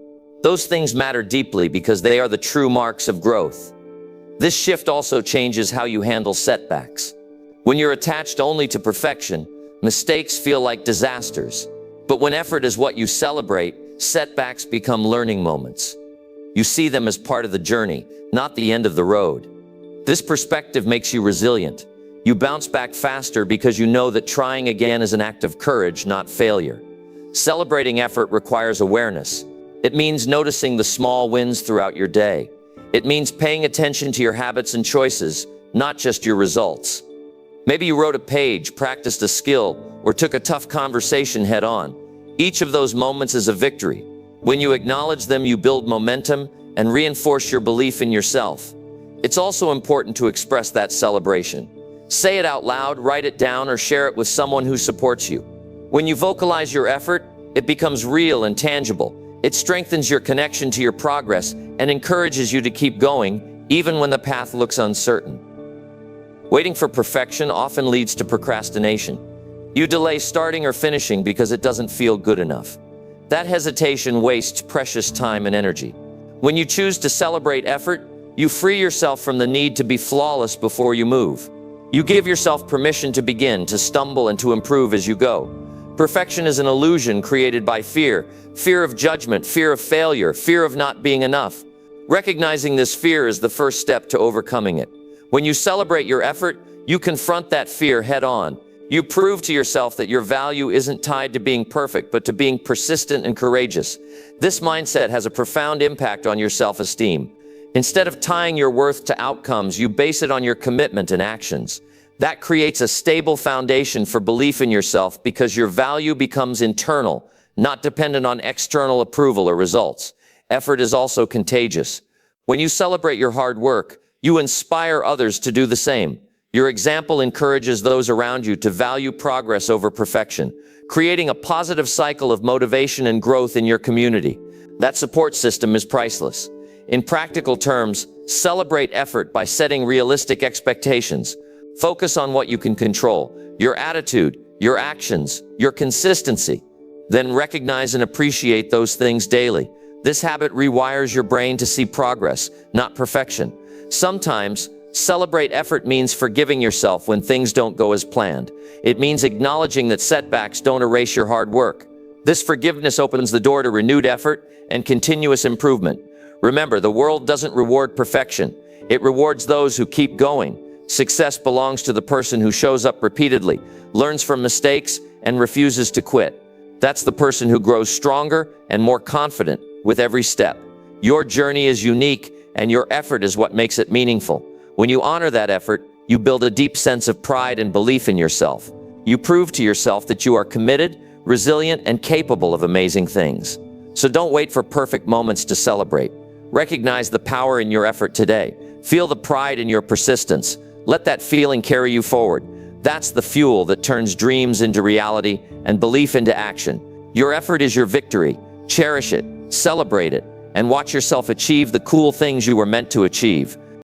Those things matter deeply because they are the true marks of growth. This shift also changes how you handle setbacks. When you're attached only to perfection, mistakes feel like disasters. But when effort is what you celebrate, setbacks become learning moments. You see them as part of the journey, not the end of the road. This perspective makes you resilient. You bounce back faster because you know that trying again is an act of courage, not failure. Celebrating effort requires awareness. It means noticing the small wins throughout your day. It means paying attention to your habits and choices, not just your results. Maybe you wrote a page, practiced a skill, or took a tough conversation head on. Each of those moments is a victory. When you acknowledge them, you build momentum and reinforce your belief in yourself. It's also important to express that celebration. Say it out loud, write it down, or share it with someone who supports you. When you vocalize your effort, it becomes real and tangible. It strengthens your connection to your progress and encourages you to keep going, even when the path looks uncertain. Waiting for perfection often leads to procrastination. You delay starting or finishing because it doesn't feel good enough. That hesitation wastes precious time and energy. When you choose to celebrate effort, you free yourself from the need to be flawless before you move. You give yourself permission to begin, to stumble, and to improve as you go. Perfection is an illusion created by fear of judgment, fear of failure, fear of not being enough. Recognizing this fear is the first step to overcoming it. When you celebrate your effort, you confront that fear head on. You prove to yourself that your value isn't tied to being perfect, but to being persistent and courageous. This mindset has a profound impact on your self-esteem. Instead of tying your worth to outcomes, you base it on your commitment and actions. That creates a stable foundation for belief in yourself because your value becomes internal, not dependent on external approval or results. Effort is also contagious. When you celebrate your hard work, you inspire others to do the same. Your example encourages those around you to value progress over perfection, creating a positive cycle of motivation and growth in your community. That support system is priceless. In practical terms, celebrate effort by setting realistic expectations. Focus on what you can control, your attitude, your actions, your consistency. Then recognize and appreciate those things daily. This habit rewires your brain to see progress, not perfection. Sometimes, celebrate effort means forgiving yourself when things don't go as planned. It means acknowledging that setbacks don't erase your hard work. This forgiveness opens the door to renewed effort and continuous improvement. Remember, the world doesn't reward perfection. It rewards those who keep going. Success belongs to the person who shows up repeatedly, learns from mistakes, and refuses to quit. That's the person who grows stronger and more confident with every step. Your journey is unique, and your effort is what makes it meaningful. When you honor that effort, you build a deep sense of pride and belief in yourself. You prove to yourself that you are committed, resilient, and capable of amazing things. So don't wait for perfect moments to celebrate. Recognize the power in your effort today. Feel the pride in your persistence. Let that feeling carry you forward. That's the fuel that turns dreams into reality and belief into action. Your effort is your victory. Cherish it, celebrate it, and watch yourself achieve the cool things you were meant to achieve.